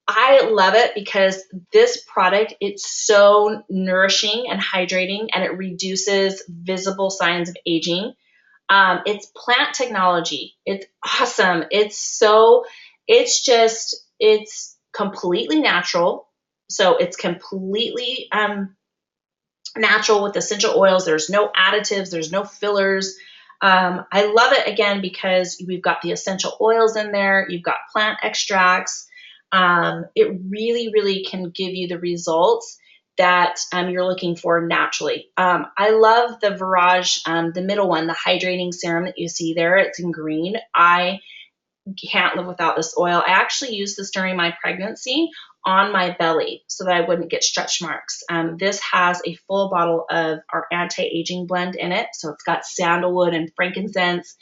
I love it because this product, it's so nourishing and hydrating, and it reduces visible signs of aging. It's plant technology. It's awesome. It's completely natural. So it's completely natural with essential oils. There's no additives. There's no fillers. I love it again because we've got the essential oils in there. You've got plant extracts. It really, really can give you the results that you're looking for naturally. I love the Virage, the middle one, the hydrating serum that you see there. It's in green. I can't live without this oil. I actually used this during my pregnancy on my belly so that I wouldn't get stretch marks. This has a full bottle of our anti-aging blend in it. So it's got sandalwood and frankincense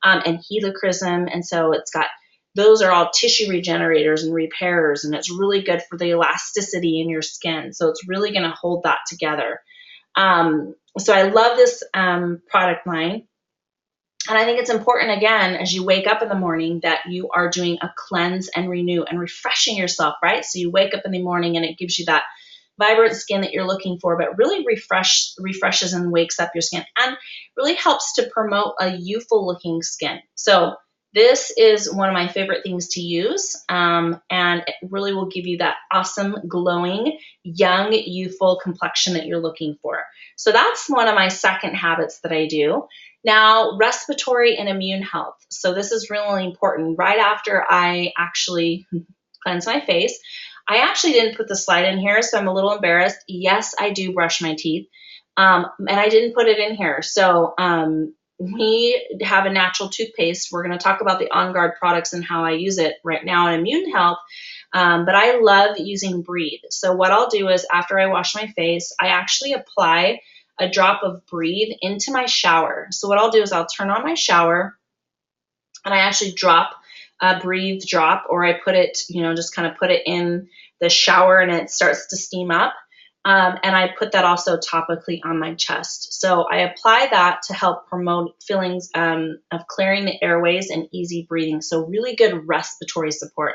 and helichrysum. And so those are all tissue regenerators and repairers, and it's really good for the elasticity in your skin. So it's really going to hold that together. So I love this product line. And I think it's important, again, as you wake up in the morning, that you are doing a cleanse and renew and refreshing yourself, right? So you wake up in the morning and it gives you that vibrant skin that you're looking for, but really refreshes and wakes up your skin and really helps to promote a youthful looking skin. So this is one of my favorite things to use, and it really will give you that awesome, glowing, young, youthful complexion that you're looking for. So that's one of my second habits that I do. Now, respiratory and immune health. So this is really important. Right after I actually cleanse my face, I actually didn't put the slide in here, so I'm a little embarrassed. Yes, I do brush my teeth, and I didn't put it in here. So we have a natural toothpaste. We're going to talk about the On Guard products and how I use it right now in immune health. But I love using Breathe. So what I'll do is after I wash my face, I actually apply a drop of Breathe into my shower. So what I'll do is I'll turn on my shower and I actually drop a Breathe drop, or I put it, just kind of put it in the shower and it starts to steam up. And I put that also topically on my chest. So I apply that to help promote feelings of clearing the airways and easy breathing. So really good respiratory support.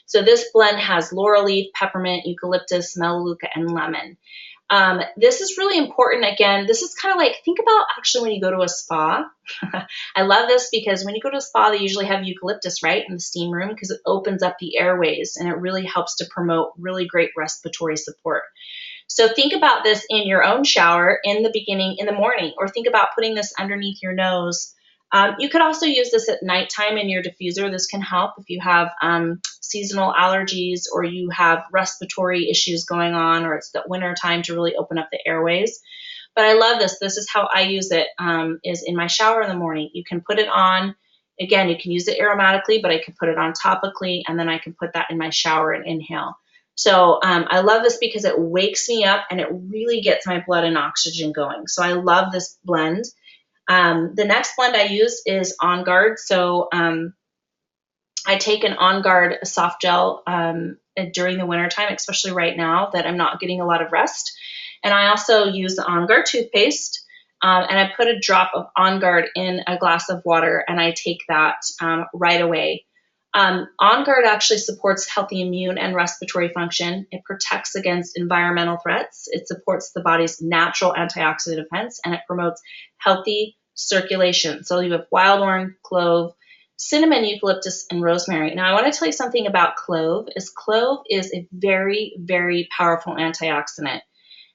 So this blend has laurel leaf, peppermint, eucalyptus, melaleuca, and lemon. This is really important. Again, this is kind of like, think about actually when you go to a spa. I love this because when you go to a spa, they usually have eucalyptus, right, in the steam room, because it opens up the airways and it really helps to promote really great respiratory support. So think about this in your own shower in the beginning, in the morning, or think about putting this underneath your nose. You could also use this at nighttime in your diffuser. This can help if you have seasonal allergies or you have respiratory issues going on, or it's the winter time to really open up the airways. But I love this. This is how I use it, is in my shower in the morning. You can put it on. Again, you can use it aromatically, but I can put it on topically, and then I can put that in my shower and inhale. So I love this because it wakes me up and it really gets my blood and oxygen going. So I love this blend. The next blend I use is On Guard. So I take an On Guard soft gel during the wintertime, especially right now that I'm not getting a lot of rest. And I also use the On Guard toothpaste, and I put a drop of On Guard in a glass of water, and I take that right away. On Guard actually supports healthy immune and respiratory function. It protects against environmental threats. It supports the body's natural antioxidant defense, and it promotes healthy circulation. So you have wild orange, clove, cinnamon, eucalyptus, and rosemary. Now I want to tell you something about clove. Clove is a very, very powerful antioxidant.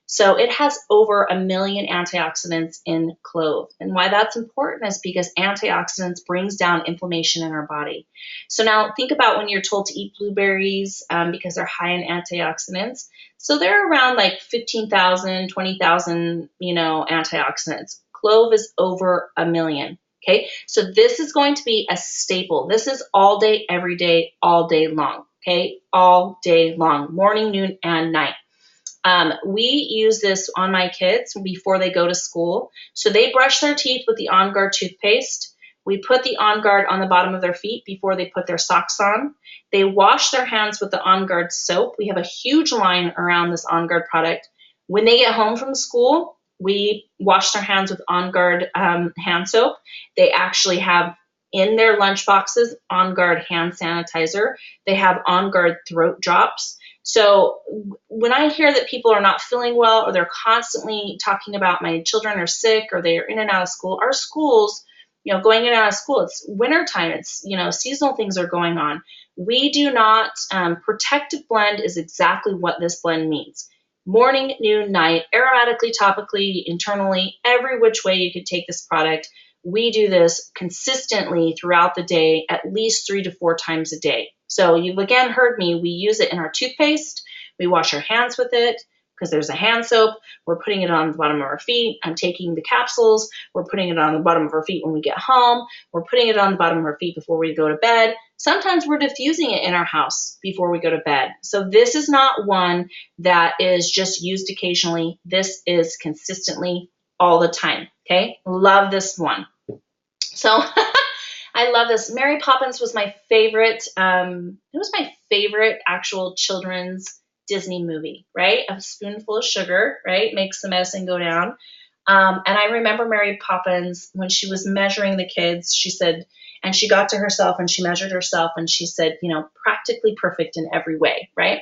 So it has over 1 million antioxidants in clove. And why that's important is because antioxidants brings down inflammation in our body. So now think about when you're told to eat blueberries because they're high in antioxidants. So they're around like 15,000, 20,000, antioxidants. Clove is over 1 million. Okay, so this is going to be a staple. This is all day, every day, all day long. Okay, all day long, morning, noon, and night. We use this on my kids before they go to school. So they brush their teeth with the On Guard toothpaste. We put the On Guard on the bottom of their feet before they put their socks on. They wash their hands with the On Guard soap. We have a huge line around this On Guard product. When they get home from school, we wash their hands with On Guard hand soap. They actually have in their lunch boxes On Guard hand sanitizer. They have On Guard throat drops. So when I hear that people are not feeling well, or they're constantly talking about my children are sick or they're in and out of school, our schools, going in and out of school, it's wintertime, it's, seasonal things are going on. We do not, protective blend is exactly what this blend means. Morning, noon, night, aromatically, topically, internally, every which way you could take this product. We do this consistently throughout the day, at least 3 to 4 times a day. So you've again heard me, we use it in our toothpaste. We wash our hands with it because there's a hand soap. We're putting it on the bottom of our feet. I'm taking the capsules. We're putting it on the bottom of our feet when we get home. We're putting it on the bottom of our feet before we go to bed. Sometimes we're diffusing it in our house before we go to bed. So this is not one that is just used occasionally. This is consistently all the time. Okay, love this one. So I love this. Mary Poppins was my favorite. It was my favorite actual children's Disney movie, right? A spoonful of sugar, right? Makes the medicine go down. And I remember Mary Poppins, when she was measuring the kids, she said, and she got to herself and she measured herself and she said, practically perfect in every way, right?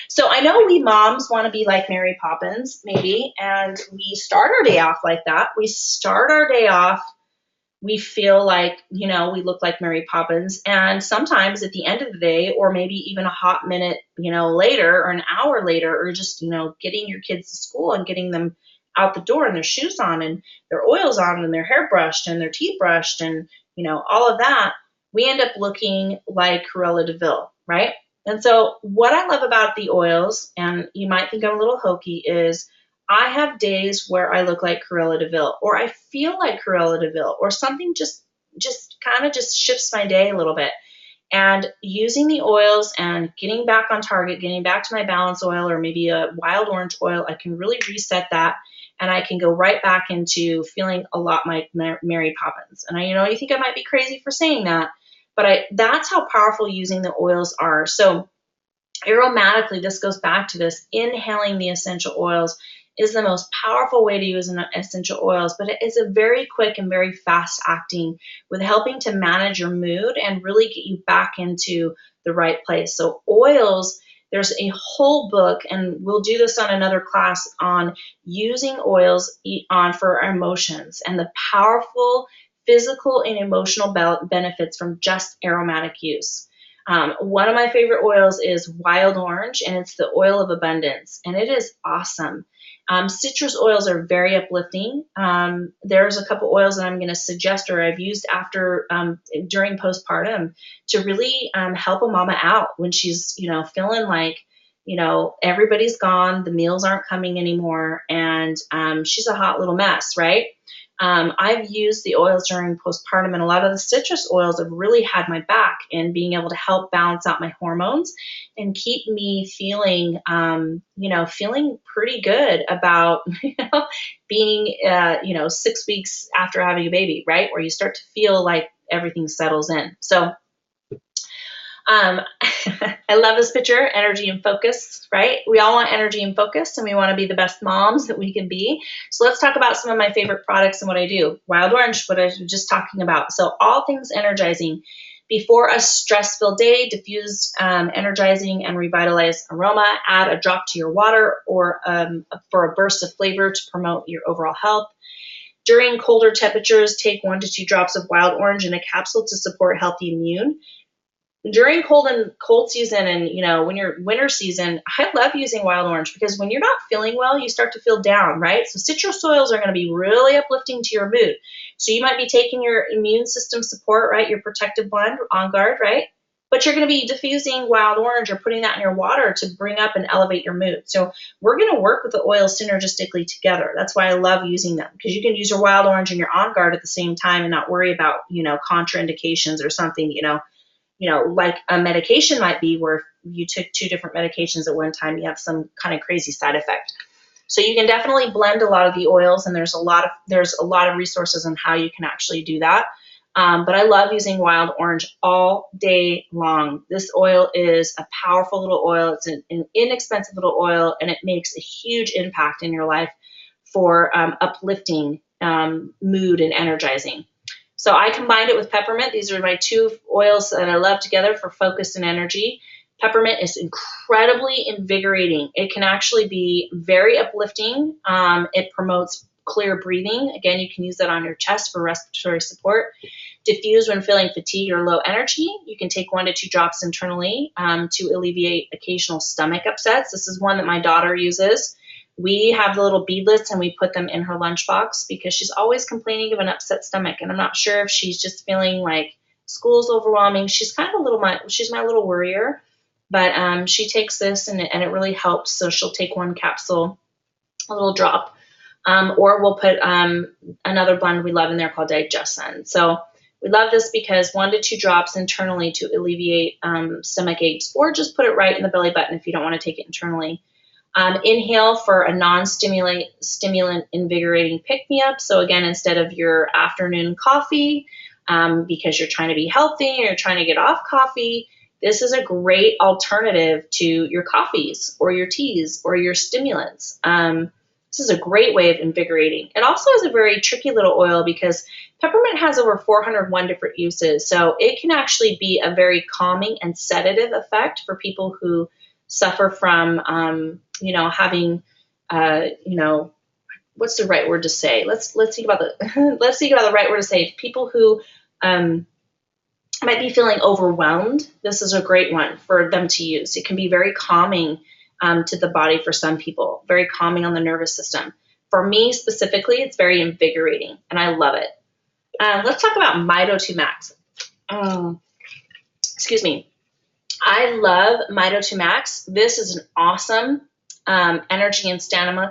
So I know we moms want to be like Mary Poppins, maybe, and we start our day off like that. We start our day off, we feel like, we look like Mary Poppins. And sometimes at the end of the day, or maybe even a hot minute, later or an hour later, or just, getting your kids to school and getting them out the door and their shoes on and their oils on and their hair brushed and their teeth brushed and, all of that, we end up looking like Cruella de Vil, right? And so what I love about the oils, and you might think I'm a little hokey, is I have days where I look like Cruella de Vil, or I feel like Cruella de Vil, or something just kind of just shifts my day a little bit. And using the oils and getting back on target, getting back to my balance oil or maybe a wild orange oil, I can really reset that. And I can go right back into feeling a lot like Mary Poppins. And you think I might be crazy for saying that, but that's how powerful using the oils are. So aromatically, this goes back to this, inhaling the essential oils is the most powerful way to use an essential oils, but it is a very quick and very fast acting with helping to manage your mood and really get you back into the right place. So oils, there's a whole book, and we'll do this on another class on using oils for our emotions and the powerful physical and emotional benefits from just aromatic use. One of my favorite oils is wild orange, and it's the oil of abundance, and it is awesome. Citrus oils are very uplifting. There's a couple oils that I'm going to suggest or I've used during postpartum to really help a mama out when she's, feeling like, everybody's gone, the meals aren't coming anymore, and she's a hot little mess, right? I've used the oils during postpartum, and a lot of the citrus oils have really had my back in being able to help balance out my hormones and keep me feeling, feeling pretty good about, being, 6 weeks after having a baby, right? Where you start to feel like everything settles in. So I love this picture, energy and focus, right? We all want energy and focus, and we want to be the best moms that we can be. So let's talk about some of my favorite products and what I do. Wild orange, what I was just talking about. So all things energizing. Before a stress-filled day, diffuse, energizing, and revitalized aroma. Add a drop to your water or for a burst of flavor to promote your overall health. During colder temperatures, take 1 to 2 drops of wild orange in a capsule to support healthy immune. During cold season and, when you're winter season, I love using wild orange because when you're not feeling well, you start to feel down, right? So citrus oils are going to be really uplifting to your mood. So you might be taking your immune system support, right? Your protective blend, On Guard, right? But you're going to be diffusing wild orange or putting that in your water to bring up and elevate your mood. So we're going to work with the oils synergistically together. That's why I love using them, because you can use your wild orange and your On Guard at the same time and not worry about, contraindications or something, like a medication might be where if you took 2 different medications at one time, you have some kind of crazy side effect. So you can definitely blend a lot of the oils, and there's a lot of resources on how you can actually do that. But I love using wild orange all day long. This oil is a powerful little oil. It's an inexpensive little oil, and it makes a huge impact in your life for uplifting mood and energizing. So I combined it with peppermint. These are my 2 oils that I love together for focus and energy. Peppermint is incredibly invigorating. It can actually be very uplifting. It promotes clear breathing. Again, you can use that on your chest for respiratory support. Diffuse when feeling fatigue or low energy. You can take 1 to 2 drops internally to alleviate occasional stomach upsets. This is one that my daughter uses. We have the little beadlets and we put them in her lunchbox because she's always complaining of an upset stomach. And I'm not sure if she's just feeling like school's overwhelming. She's kind of she's my little worrier, but she takes this and it really helps. So she'll take 1 capsule, a little drop, or we'll put another blend we love in there called Digestion. So we love this because 1 to 2 drops internally to alleviate stomach aches, or just put it right in the belly button if you don't want to take it internally. Inhale for a non-stimulant invigorating pick-me-up. So again, instead of your afternoon coffee, because you're trying to be healthy or you're trying to get off coffee, this is a great alternative to your coffees or your teas or your stimulants. This is a great way of invigorating. It also is a very tricky little oil because peppermint has over 401 different uses. So it can actually be a very calming and sedative effect for people who suffer from, having, what's the right word to say? Let's think about the right word to say. People who might be feeling overwhelmed, this is a great one for them to use. It can be very calming to the body for some people, very calming on the nervous system. For me specifically, it's very invigorating, and I love it. Let's talk about Mito 2 Max. Excuse me. I love Mito 2 Max. This is an awesome energy and stamina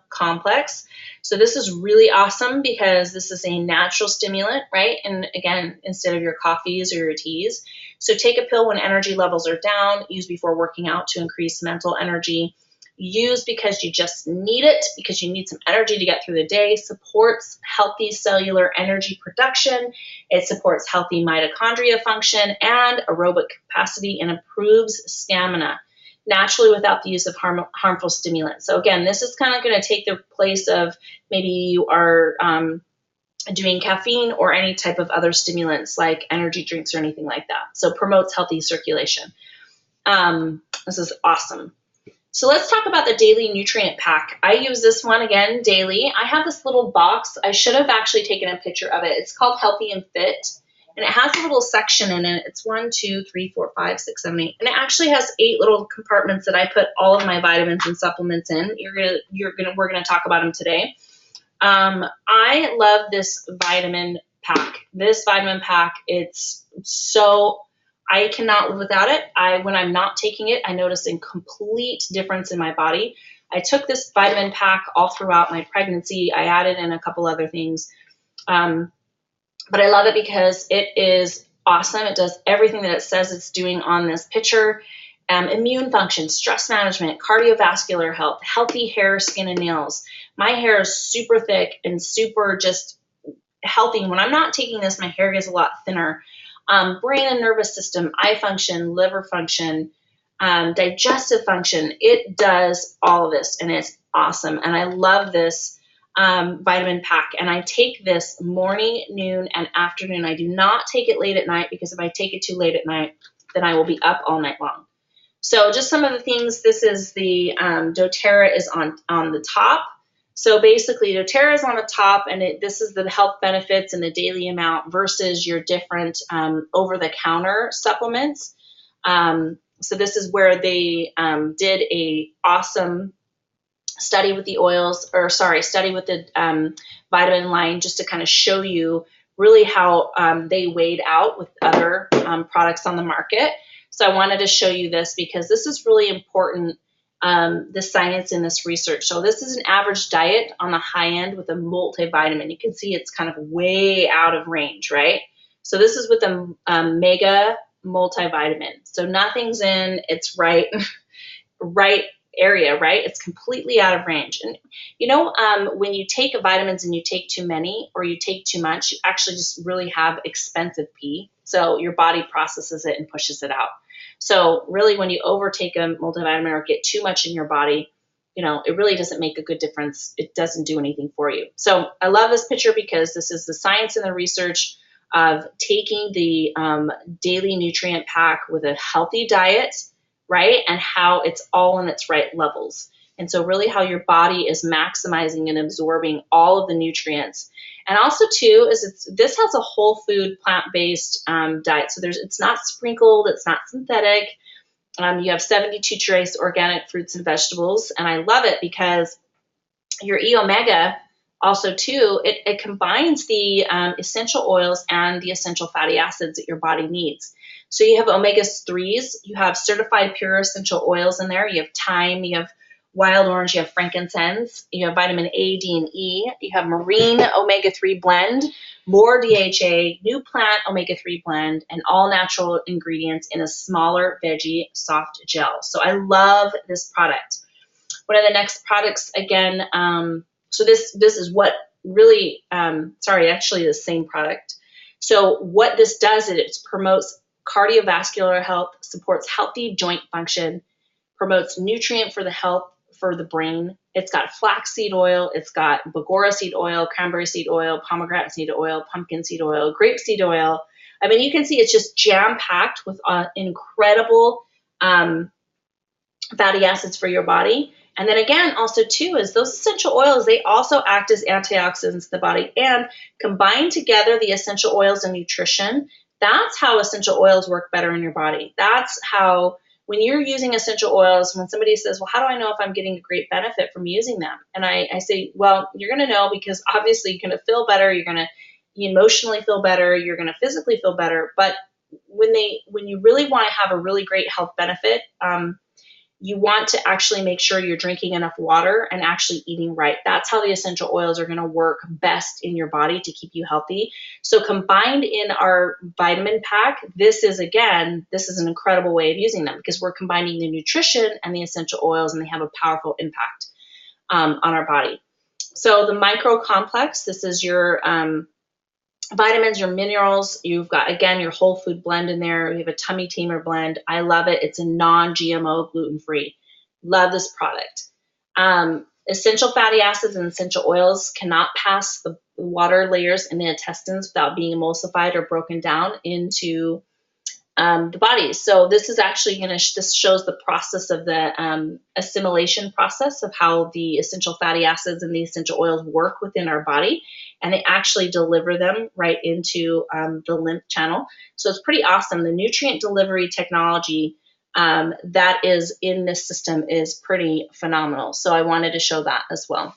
complex. So this is really awesome because this is a natural stimulant, right? And again, instead of your coffees or your teas. So take a pill when energy levels are down, use before working out to increase mental energy. Use because you just need it, because you need some energy to get through the day. Supports healthy cellular energy production. It supports healthy mitochondria function and aerobic capacity and improves stamina naturally without the use of harmful stimulants. So again, this is kind of going to take the place of maybe you are doing caffeine or any type of other stimulants like energy drinks or anything like that. So promotes healthy circulation. This is awesome. So let's talk about the daily nutrient pack. I use this one again daily. I have this little box. I should have actually taken a picture of it. It's called Healthy and Fit. And it has a little section in it. It's 1, 2, 3, 4, 5, 6, 7, 8. And it actually has 8 little compartments that I put all of my vitamins and supplements in. We're gonna talk about them today. I love this vitamin pack. This vitamin pack, I cannot live without it. When I'm not taking it, I notice a complete difference in my body. I took this vitamin pack all throughout my pregnancy. I added in a couple other things. But I love it because it is awesome. It does everything that it says it's doing on this picture. Immune function, stress management, cardiovascular health, healthy hair, skin, and nails. My hair is super thick and super just healthy. When I'm not taking this, my hair gets a lot thinner. Brain and nervous system, eye function, liver function, digestive function. It does all of this, and it's awesome. And I love this vitamin pack, and I take this morning, noon, and afternoon. I do not take it late at night because if I take it too late at night, then I will be up all night long. So just some of the things, this is the doTERRA is on the top. So basically doTERRA is on the top, and this is the health benefits and the daily amount versus your different over-the-counter supplements. So this is where they did a awesome study with the vitamin line just to kind of show you really how they weighed out with other products on the market. So I wanted to show you this because this is really important, the science in this research. So this is an average diet on the high end with a multivitamin. You can see it's kind of way out of range, right? So this is with a mega multivitamin. So nothing's in its right area, right? It's completely out of range. And when you take vitamins and you take too many or you take too much, you actually just really have expensive pee. So your body processes it and pushes it out. So really when you overtake a multivitamin or get too much in your body, it really doesn't make a good difference. It doesn't do anything for you. So I love this picture because this is the science and the research of taking the daily nutrient pack with a healthy diet, right? And how it's all in its right levels. And so really how your body is maximizing and absorbing all of the nutrients. And also too, this has a whole food plant-based diet. So it's not sprinkled, it's not synthetic. You have 72 trace organic fruits and vegetables. And I love it because your E-Omega also too, it combines the essential oils and the essential fatty acids that your body needs. So you have omega-3s, you have certified pure essential oils in there, you have thyme, you have wild orange, you have frankincense, you have vitamin A, D, and E, you have marine omega-3 blend, more DHA, new plant omega-3 blend, and all natural ingredients in a smaller veggie soft gel. So I love this product. One of the next products, again, so this is what really, actually the same product. So what this does is it promotes cardiovascular health, supports healthy joint function, promotes nutrient for the health for the brain, It's got flaxseed oil, it's got Bogora seed oil, cranberry seed oil, pomegranate seed oil, pumpkin seed oil, grapeseed oil. I mean, you can see it's just jam-packed with incredible fatty acids for your body. And then again, also too, is those essential oils, they also act as antioxidants in the body. And combined together, the essential oils and nutrition, that's how essential oils work better in your body. That's how, when you're using essential oils, when somebody says, well, how do I know if I'm getting a great benefit from using them? And I say, well, you're going to know, because obviously you're going to feel better. You're going to emotionally feel better. You're going to physically feel better. But when you really want to have a really great health benefit, you want to actually make sure you're drinking enough water and actually eating right. That's how the essential oils are going to work best in your body to keep you healthy. So combined in our vitamin pack, this is an incredible way of using them, because we're combining the nutrition and the essential oils, and they have a powerful impact on our body. So the micro complex, this is your vitamins, your minerals. You've got, again, your whole food blend in there. We have a tummy tamer blend. I love it. It's a non-GMO, gluten-free. Love this product. Essential fatty acids and essential oils cannot pass the water layers in the intestines without being emulsified or broken down into the body. So this is actually this shows the process of the assimilation process of how the essential fatty acids and the essential oils work within our body. And they actually deliver them right into the lymph channel. So it's pretty awesome. The nutrient delivery technology that is in this system is pretty phenomenal. So I wanted to show that as well.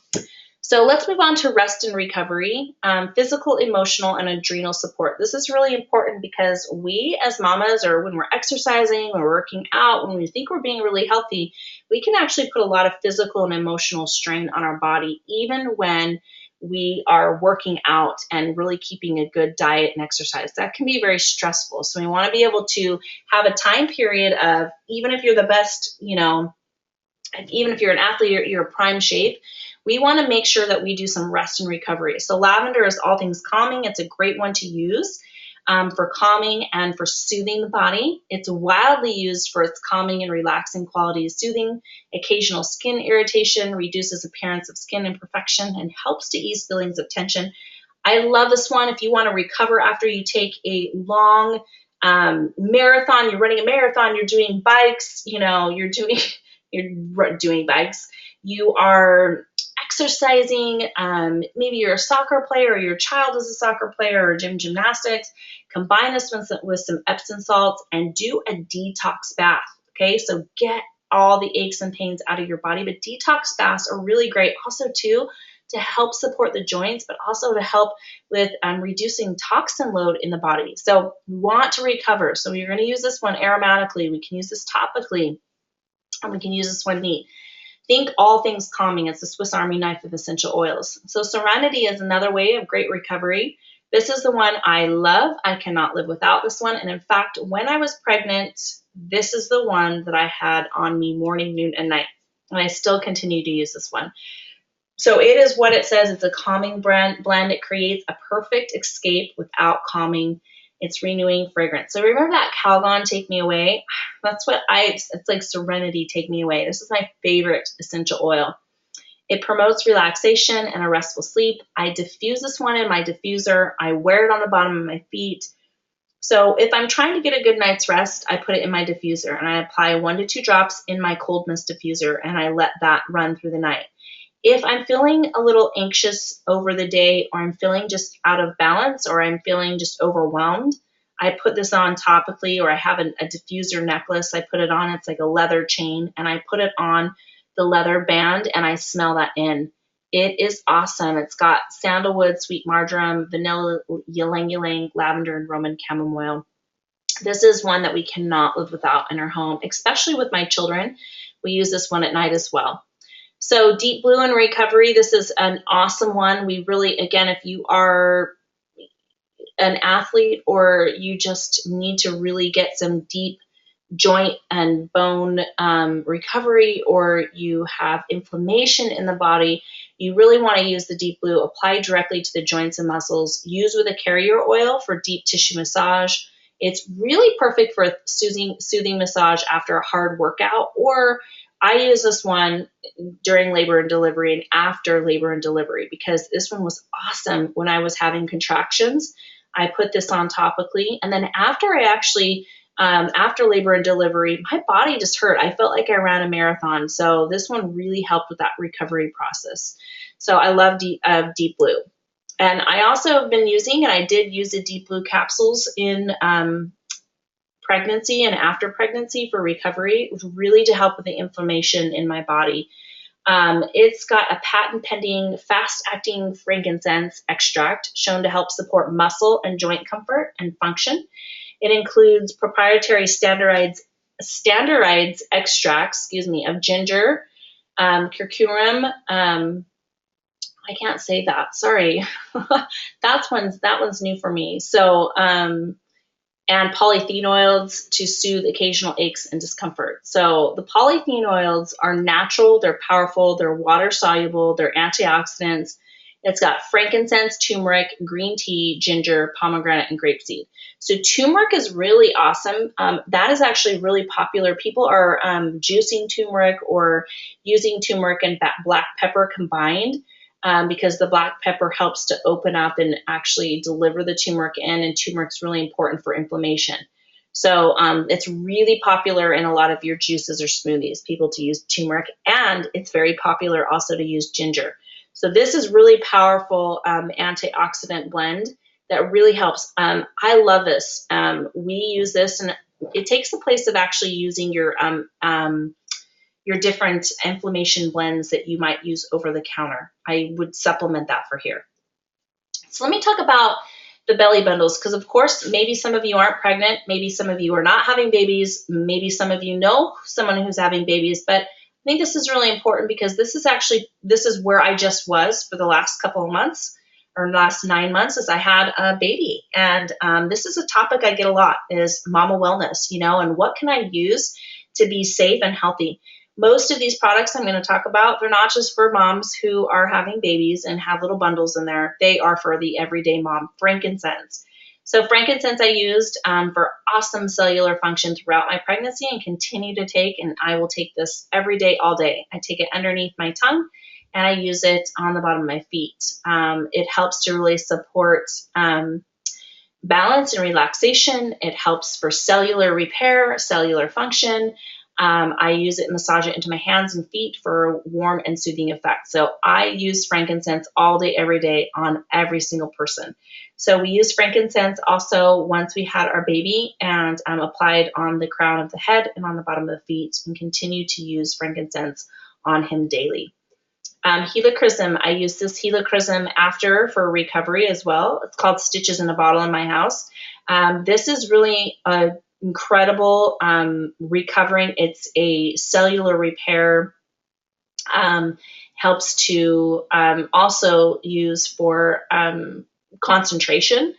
So let's move on to rest and recovery, physical, emotional, and adrenal support. This is really important because we as mamas, or when we're exercising, when we're working out, when we think we're being really healthy, we can actually put a lot of physical and emotional strain on our body, even when we are working out and really keeping a good diet and exercise. That can be very stressful. So we want to be able to have a time period of, even if you're the best, even if you're an athlete, you're prime shape, we want to make sure that we do some rest and recovery. So lavender is all things calming. It's a great one to use for calming and for soothing the body. It's widely used for its calming and relaxing qualities, soothing occasional skin irritation, reduces appearance of skin imperfection, and helps to ease feelings of tension. I love this one if you want to recover after you take a long marathon. You're running a marathon, you're doing bikes, you're doing bikes, you are exercising, maybe you're a soccer player, or your child is a soccer player, or gymnastics. Combine this with some Epsom salts and do a detox bath. Okay, so get all the aches and pains out of your body. But detox baths are really great also too to help support the joints, but also to help with reducing toxin load in the body. So we want to recover. So you're going to use this one aromatically. We can use this topically, and we can use this one neat. Think all things calming. It's the Swiss Army knife of essential oils. So Serenity is another way of great recovery. This is the one I love. I cannot live without this one. And in fact, when I was pregnant, this is the one that I had on me morning, noon, and night. And I still continue to use this one. So it is what it says. It's a calming blend. It creates a perfect escape without calming. It's renewing fragrance. So remember that Calgon Take Me Away? That's what it's like Serenity Take Me Away. This is my favorite essential oil. It promotes relaxation and a restful sleep. I diffuse this one in my diffuser. I wear it on the bottom of my feet. So if I'm trying to get a good night's rest, I put it in my diffuser and I apply 1 to 2 drops in my cold mist diffuser and I let that run through the night. If I'm feeling a little anxious over the day, or I'm feeling just out of balance, or I'm feeling just overwhelmed, I put this on topically, or I have a diffuser necklace. I put it on. It's like a leather chain, and I put it on the leather band, and I smell that in. It is awesome. It's got sandalwood, sweet marjoram, vanilla, ylang ylang, lavender, and Roman chamomile. This is one that we cannot live without in our home, especially with my children. We use this one at night as well. So Deep Blue and Recovery, this is an awesome one. We really, again, if you are an athlete or you just need to really get some deep joint and bone recovery, or you have inflammation in the body, you really want to use the Deep Blue. Apply directly to the joints and muscles. Use with a carrier oil for deep tissue massage. It's really perfect for soothing massage after a hard workout, or I use this one during labor and delivery and after labor and delivery because this one was awesome when I was having contractions. I put this on topically, and then after I actually after labor and delivery, my body just hurt. I felt like I ran a marathon. So this one really helped with that recovery process. So I love Deep Blue. And I also have been using, and I did use the Deep Blue capsules in pregnancy and after pregnancy for recovery, really to help with the inflammation in my body. It's got a patent pending fast acting frankincense extract shown to help support muscle and joint comfort and function. It includes proprietary standardized extracts, of ginger, curcumin. I can't say that. Sorry, that one's new for me. So, and polyphenols to soothe occasional aches and discomfort. So the polyphenols are natural. They're powerful. They're water soluble. They're antioxidants. It's got frankincense, turmeric, green tea, ginger, pomegranate, and grapeseed. So turmeric is really awesome. That is actually really popular. People are juicing turmeric or using turmeric and black pepper combined because the black pepper helps to open up and actually deliver the turmeric in, and turmeric's really important for inflammation. So it's really popular in a lot of your juices or smoothies, people to use turmeric, and it's very popular also to use ginger. So this is really powerful antioxidant blend that really helps. I love this. We use this, and it takes the place of actually using your different inflammation blends that you might use over the counter. I would supplement that for here. So let me talk about the belly bundles, because of course, maybe some of you aren't pregnant, maybe some of you are not having babies, maybe some of you know someone who's having babies, but I think this is really important because this is where I just was for the last couple of months, or last 9 months, as I had a baby. And this is a topic I get a lot, is mama wellness, and what can I use to be safe and healthy? Most of these products I'm going to talk about, they're not just for moms who are having babies and have little bundles in there. They are for the everyday mom. Frankincense. So frankincense I used for awesome cellular function throughout my pregnancy and continue to take, and I will take this every day, all day. I take it underneath my tongue, and I use it on the bottom of my feet. It helps to really support balance and relaxation. It helps for cellular repair, cellular function. I use it and massage it into my hands and feet for a warm and soothing effect. So I use frankincense all day, every day on every single person. So we use frankincense also once we had our baby, and applied on the crown of the head and on the bottom of the feet, and continue to use frankincense on him daily. Helichrysum, I use this helichrysum after for recovery as well. It's called Stitches in a Bottle in my house. This is really a incredible recovering. It's a cellular repair, helps to also use for concentration,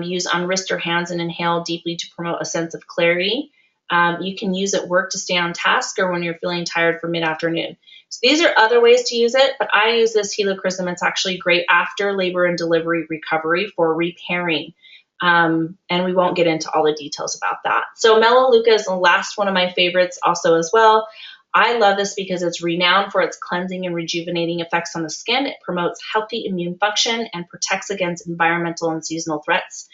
use on wrist or hands and inhale deeply to promote a sense of clarity. You can use at work to stay on task or when you're feeling tired for mid-afternoon. So these are other ways to use it, but I use this helichrysum. It's actually great after labor and delivery recovery for repairing. And we won't get into all the details about that. So Melaleuca is the last one of my favorites also as well. I love this because it's renowned for its cleansing and rejuvenating effects on the skin. It promotes healthy immune function and protects against environmental and seasonal threats.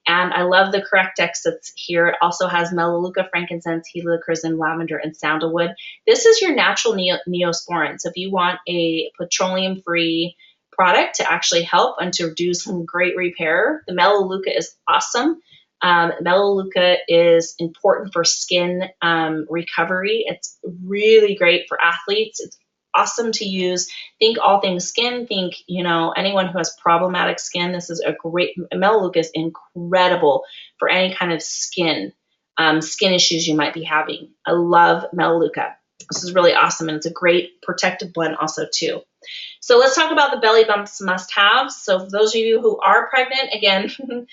And I love the Correctex that's here. It also has Melaleuca, frankincense, helichrysum, lavender, and sandalwood. This is your natural neosporin. So if you want a petroleum-free product to actually help and to do some great repair, the Melaleuca is awesome. Melaleuca is important for skin recovery. It's really great for athletes. It's awesome to use. Think all things skin. Think, anyone who has problematic skin. This is a great, Melaleuca is incredible for any kind of skin issues you might be having. I love Melaleuca. This is really awesome, and it's a great protective blend also too. So let's talk about the belly bumps must-haves. So for those of you who are pregnant, again,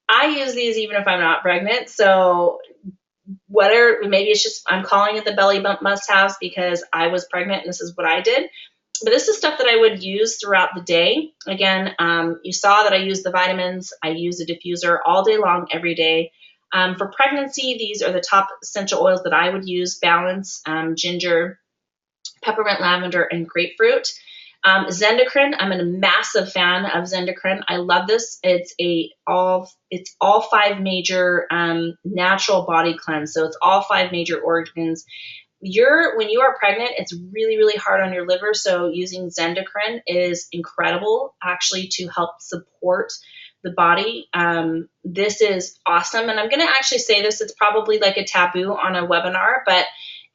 I use these even if I'm not pregnant. So maybe it's just I'm calling it the belly bump must-haves because I was pregnant and this is what I did. But this is stuff that I would use throughout the day. Again, you saw that I use the vitamins. I use the diffuser all day long, every day. For pregnancy, these are the top essential oils that I would use: Balance, ginger, peppermint, lavender, and grapefruit. Zendocrine, I'm a massive fan of Zendocrine. I love this. It's all 5 major natural body cleanse. So it's all 5 major organs. When you are pregnant, it's really, really hard on your liver. So using Zendocrine is incredible, actually, to help support the body. This is awesome. And I'm going to actually say this, it's probably like a taboo on a webinar, but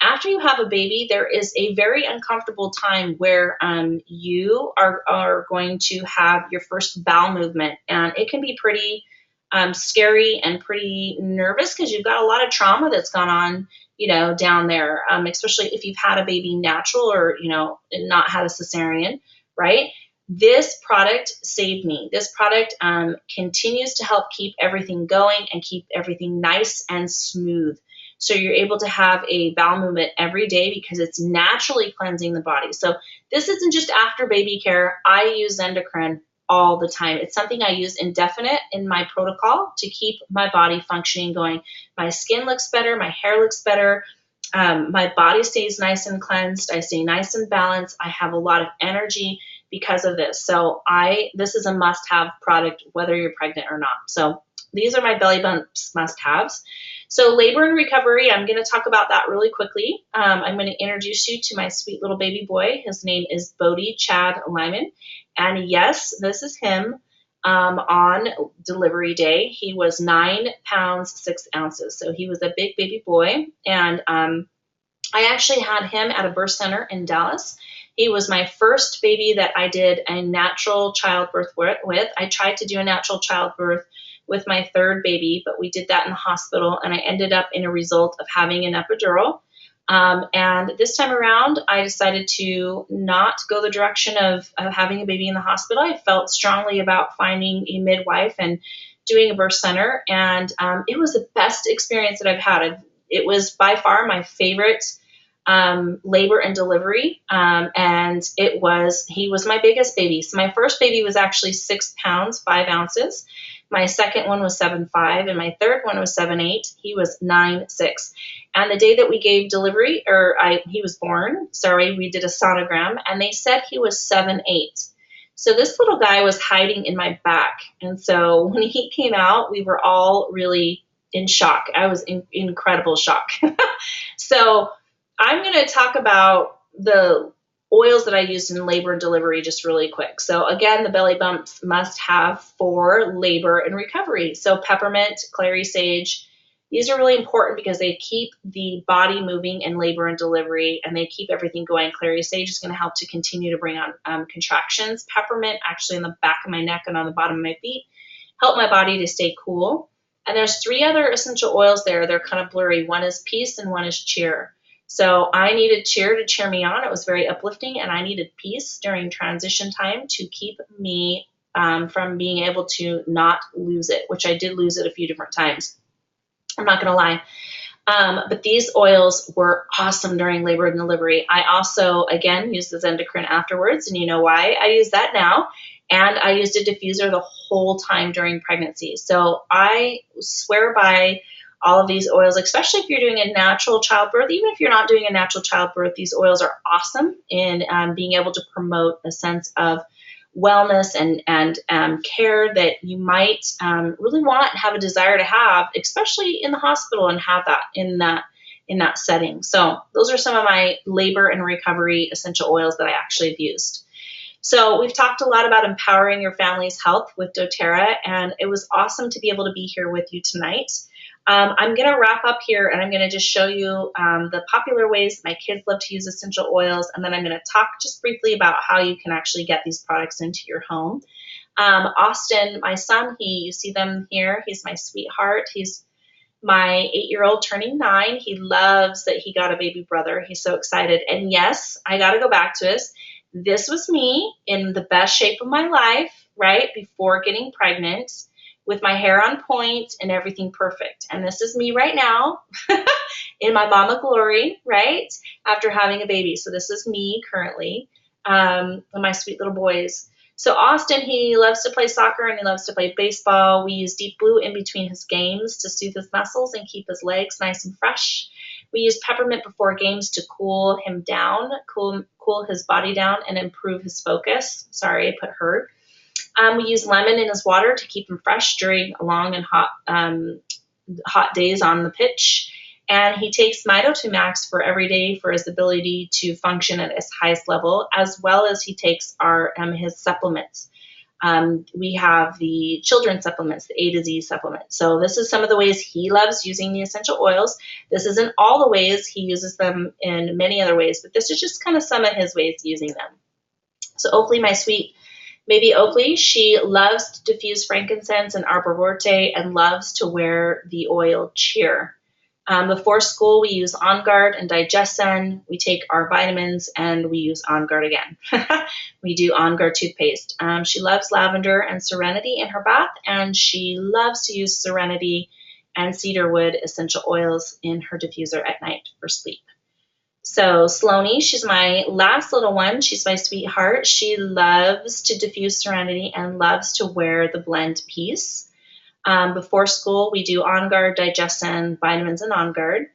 after you have a baby, there is a very uncomfortable time where you are going to have your first bowel movement. And it can be pretty scary and pretty nervous because you've got a lot of trauma that's gone on, down there, especially if you've had a baby natural or, not had a cesarean, right? This product saved me. This product continues to help keep everything going and keep everything nice and smooth. So you're able to have a bowel movement every day because it's naturally cleansing the body. So this isn't just after baby care. I use Zendocrine all the time. It's something I use indefinite in my protocol to keep my body functioning going. My skin looks better. My hair looks better. My body stays nice and cleansed. I stay nice and balanced. I have a lot of energy because of this. So this is a must-have product whether you're pregnant or not. So these are my Belly Bumps must-haves. So labor and recovery, I'm going to talk about that really quickly. I'm going to introduce you to my sweet little baby boy. His name is Bodie Chad Lyman. And yes, this is him on delivery day. He was 9 pounds, 6 ounces. So he was a big baby boy. And I actually had him at a birth center in Dallas. He was my first baby that I did a natural childbirth with. I tried to do a natural childbirth with my third baby, but we did that in the hospital, and I ended up in a result of having an epidural. And this time around, I decided to not go the direction of having a baby in the hospital. I felt strongly about finding a midwife and doing a birth center, and it was the best experience that I've had. It was by far my favorite labor and delivery, and he was my biggest baby. So my first baby was actually 6 pounds, 5 ounces. My second one was 7'5", and my third one was 7'8". He was 9'6". And the day that we gave delivery, he was born, we did a sonogram, and they said he was 7'8". So this little guy was hiding in my back. And so when he came out, we were all really in shock. I was in incredible shock. So I'm going to talk about the oils that I used in labor and delivery just really quick. So again, the Belly Bumps must have for labor and recovery. So peppermint, clary sage, these are really important because they keep the body moving in labor and delivery, and they keep everything going. Clary sage is going to help to continue to bring on contractions. Peppermint, actually in the back of my neck and on the bottom of my feet, help my body to stay cool. And there's 3 other essential oils there. They're kind of blurry. One is peace and one is cheer. So I needed cheer to cheer me on. It was very uplifting, and I needed peace during transition time to keep me from being able to not lose it, which I did lose it a few different times. I'm not going to lie. But these oils were awesome during labor and delivery. I also, again, used the Zendocrine afterwards, and you know why I use that now. And I used a diffuser the whole time during pregnancy. So I swear by all of these oils, especially if you're doing a natural childbirth. Even if you're not doing a natural childbirth, these oils are awesome in being able to promote a sense of wellness and care that you might really want and have a desire to have, especially in the hospital, and have that in that setting. So those are some of my labor and recovery essential oils that I actually have used. So we've talked a lot about empowering your family's health with doTERRA, and it was awesome to be able to be here with you tonight. I'm going to wrap up here, and I'm going to just show you the popular ways my kids love to use essential oils, and then I'm going to talk just briefly about how you can actually get these products into your home. Austin, my son, you see them here. He's my sweetheart. He's my 8-year-old turning 9. He loves that he got a baby brother. He's so excited. And yes, I got to go back to this. This was me in the best shape of my life, right, before getting pregnant, with my hair on point and everything perfect. And this is me right now in my mama glory, right, after having a baby. So this is me currently, and my sweet little boys. So Austin, he loves to play soccer and he loves to play baseball. We use Deep Blue in between his games to soothe his muscles and keep his legs nice and fresh. We use peppermint before games to cool him down, cool his body down, and improve his focus. Sorry, I put her. We use lemon in his water to keep him fresh during long and hot days on the pitch. And he takes Mito2 Max for every day for his ability to function at his highest level, as well as he takes his supplements. We have the children's supplements, the A to Z supplement. So this is some of the ways he loves using the essential oils. This isn't all the ways. He uses them in many other ways, but this is just kind of some of his ways using them. So Oakley, my sweet baby Oakley, she loves to diffuse frankincense and arbor vitae and loves to wear the oil cheer. Before school, we use On Guard and Digestion. We take our vitamins and we use On Guard again. We do On Guard toothpaste. She loves lavender and serenity in her bath, and she loves to use serenity and cedarwood essential oils in her diffuser at night for sleep. So Sloanie, she's my last little one. She's my sweetheart. She loves to diffuse serenity and loves to wear the blend piece. Before school, we do On Guard, Digestion, vitamins, and On Guard.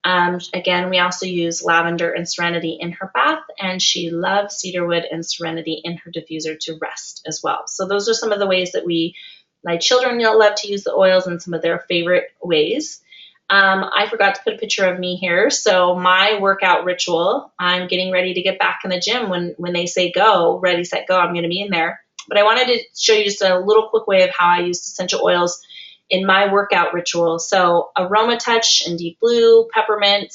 Again, we also use lavender and serenity in her bath, and she loves cedarwood and serenity in her diffuser to rest as well. So those are some of the ways that my children love to use the oils and some of their favorite ways. I forgot to put a picture of me here. So my workout ritual, I'm getting ready to get back in the gym when they say go, ready, set, go, I'm going to be in there. But I wanted to show you just a little quick way of how I use essential oils in my workout ritual. So Aroma Touch and Deep Blue, peppermint,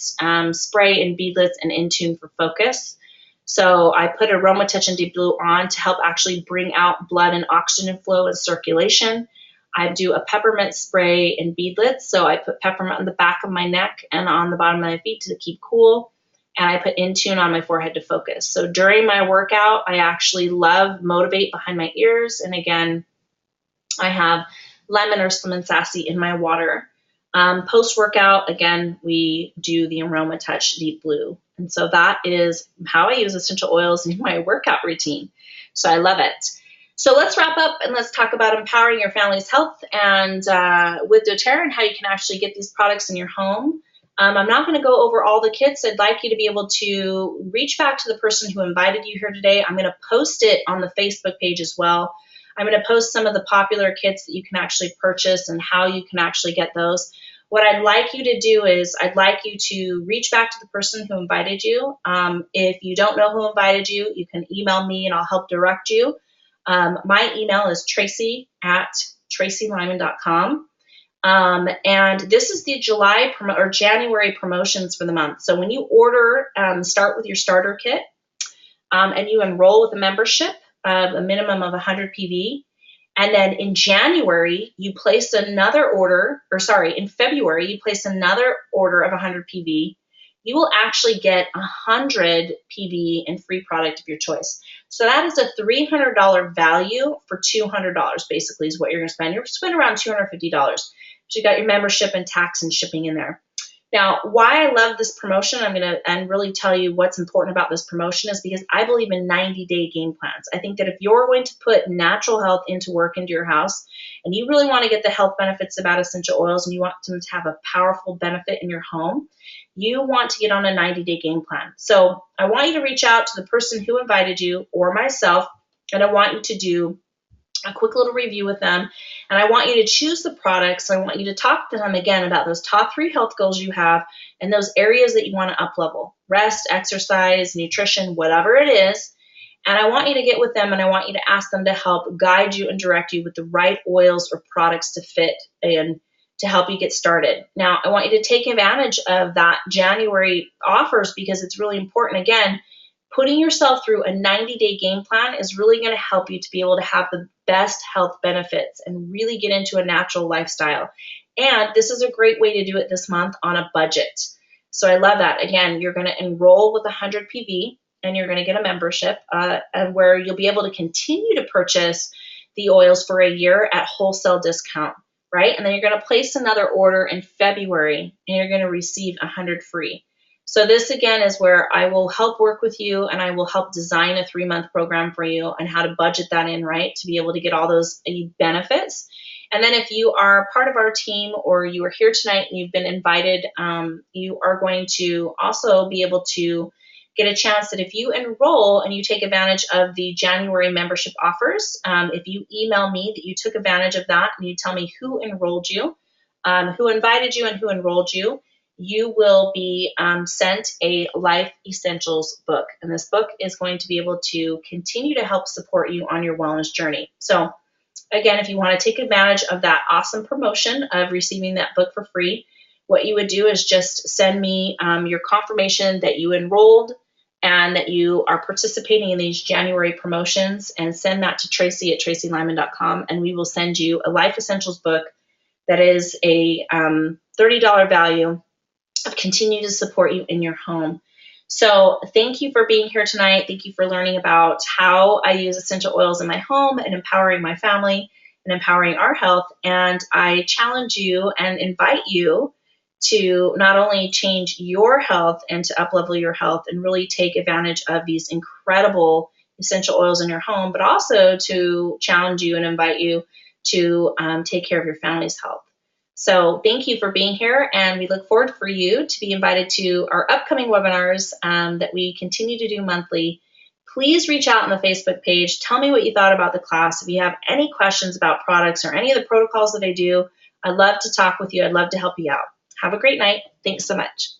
spray and beadlets, and Intune for focus. So I put Aroma Touch and Deep Blue on to help actually bring out blood and oxygen flow and circulation. I do a peppermint spray and beadlets. So I put peppermint on the back of my neck and on the bottom of my feet to keep cool. And I put Intune on my forehead to focus. So during my workout, I actually love Motivate behind my ears. And again, I have lemon or Slim and Sassy in my water. Post-workout, again, we do the Aroma Touch Deep Blue. And so that is how I use essential oils in my workout routine. So I love it. So let's wrap up and let's talk about empowering your family's health and with doTERRA and how you can actually get these products in your home. I'm not going to go over all the kits. I'd like you to be able to reach back to the person who invited you here today. I'm going to post it on the Facebook page as well. I'm going to post some of the popular kits that you can actually purchase and how you can actually get those. What I'd like you to do is I'd like you to reach back to the person who invited you. If you don't know who invited you, you can email me and I'll help direct you. My email is tracy@tracylyman.com. And this is the January promotions for the month. So when you order, start with your starter kit, and you enroll with a membership of a minimum of 100 PV. And then in January, you place another order, in February, you place another order of 100 PV. You will actually get 100 PV in free product of your choice. So that is a $300 value for $200, basically, is what you're going to spend. You're going to spend around $250. So you got your membership and tax and shipping in there. Now, why I love this promotion, I'm going to really tell you what's important about this promotion is because I believe in 90-day game plans. I think that if you're going to put natural health into your house, and you really want to get the health benefits about essential oils and you want them to have a powerful benefit in your home, you want to get on a 90-day game plan. So I want you to reach out to the person who invited you or myself, and I want you to do a quick little review with them. And I want you to choose the products. I want you to talk to them again about those top 3 health goals you have and those areas that you want to up-level: rest, exercise, nutrition, whatever it is. And I want you to get with them and I want you to ask them to help guide you and direct you with the right oils or products to fit and to help you get started. Now, I want you to take advantage of that January offers because it's really important. Again, putting yourself through a 90-day game plan is really going to help you to be able to have the best health benefits and really get into a natural lifestyle. And this is a great way to do it this month on a budget. So I love that. Again, you're going to enroll with 100 PV and you're going to get a membership and where you'll be able to continue to purchase the oils for a year at wholesale discount, right? And then you're going to place another order in February and you're going to receive 100 free. So this again is where I will help work with you and I will help design a 3-month program for you and how to budget that in, right, to be able to get all those benefits. And then if you are part of our team or you are here tonight and you've been invited, you are going to also be able to get a chance that if you enroll and you take advantage of the January membership offers, if you email me that you took advantage of that and you tell me who enrolled you, who invited you and who enrolled you, you will be sent a Life Essentials book. And this book is going to be able to continue to help support you on your wellness journey. So again, if you want to take advantage of that awesome promotion of receiving that book for free, what you would do is just send me your confirmation that you enrolled and that you are participating in these January promotions, and send that to Tracy at tracylyman.com, and we will send you a Life Essentials book that is a $30 value of continue to support you in your home. So thank you for being here tonight. Thank you for learning about how I use essential oils in my home and empowering my family and empowering our health. And I challenge you and invite you to not only change your health and to uplevel your health and really take advantage of these incredible essential oils in your home, but also to challenge you and invite you to take care of your family's health. So thank you for being here, and we look forward for you to be invited to our upcoming webinars that we continue to do monthly. Please reach out on the Facebook page. Tell me what you thought about the class. If you have any questions about products or any of the protocols that I do, I'd love to talk with you. I'd love to help you out. Have a great night. Thanks so much.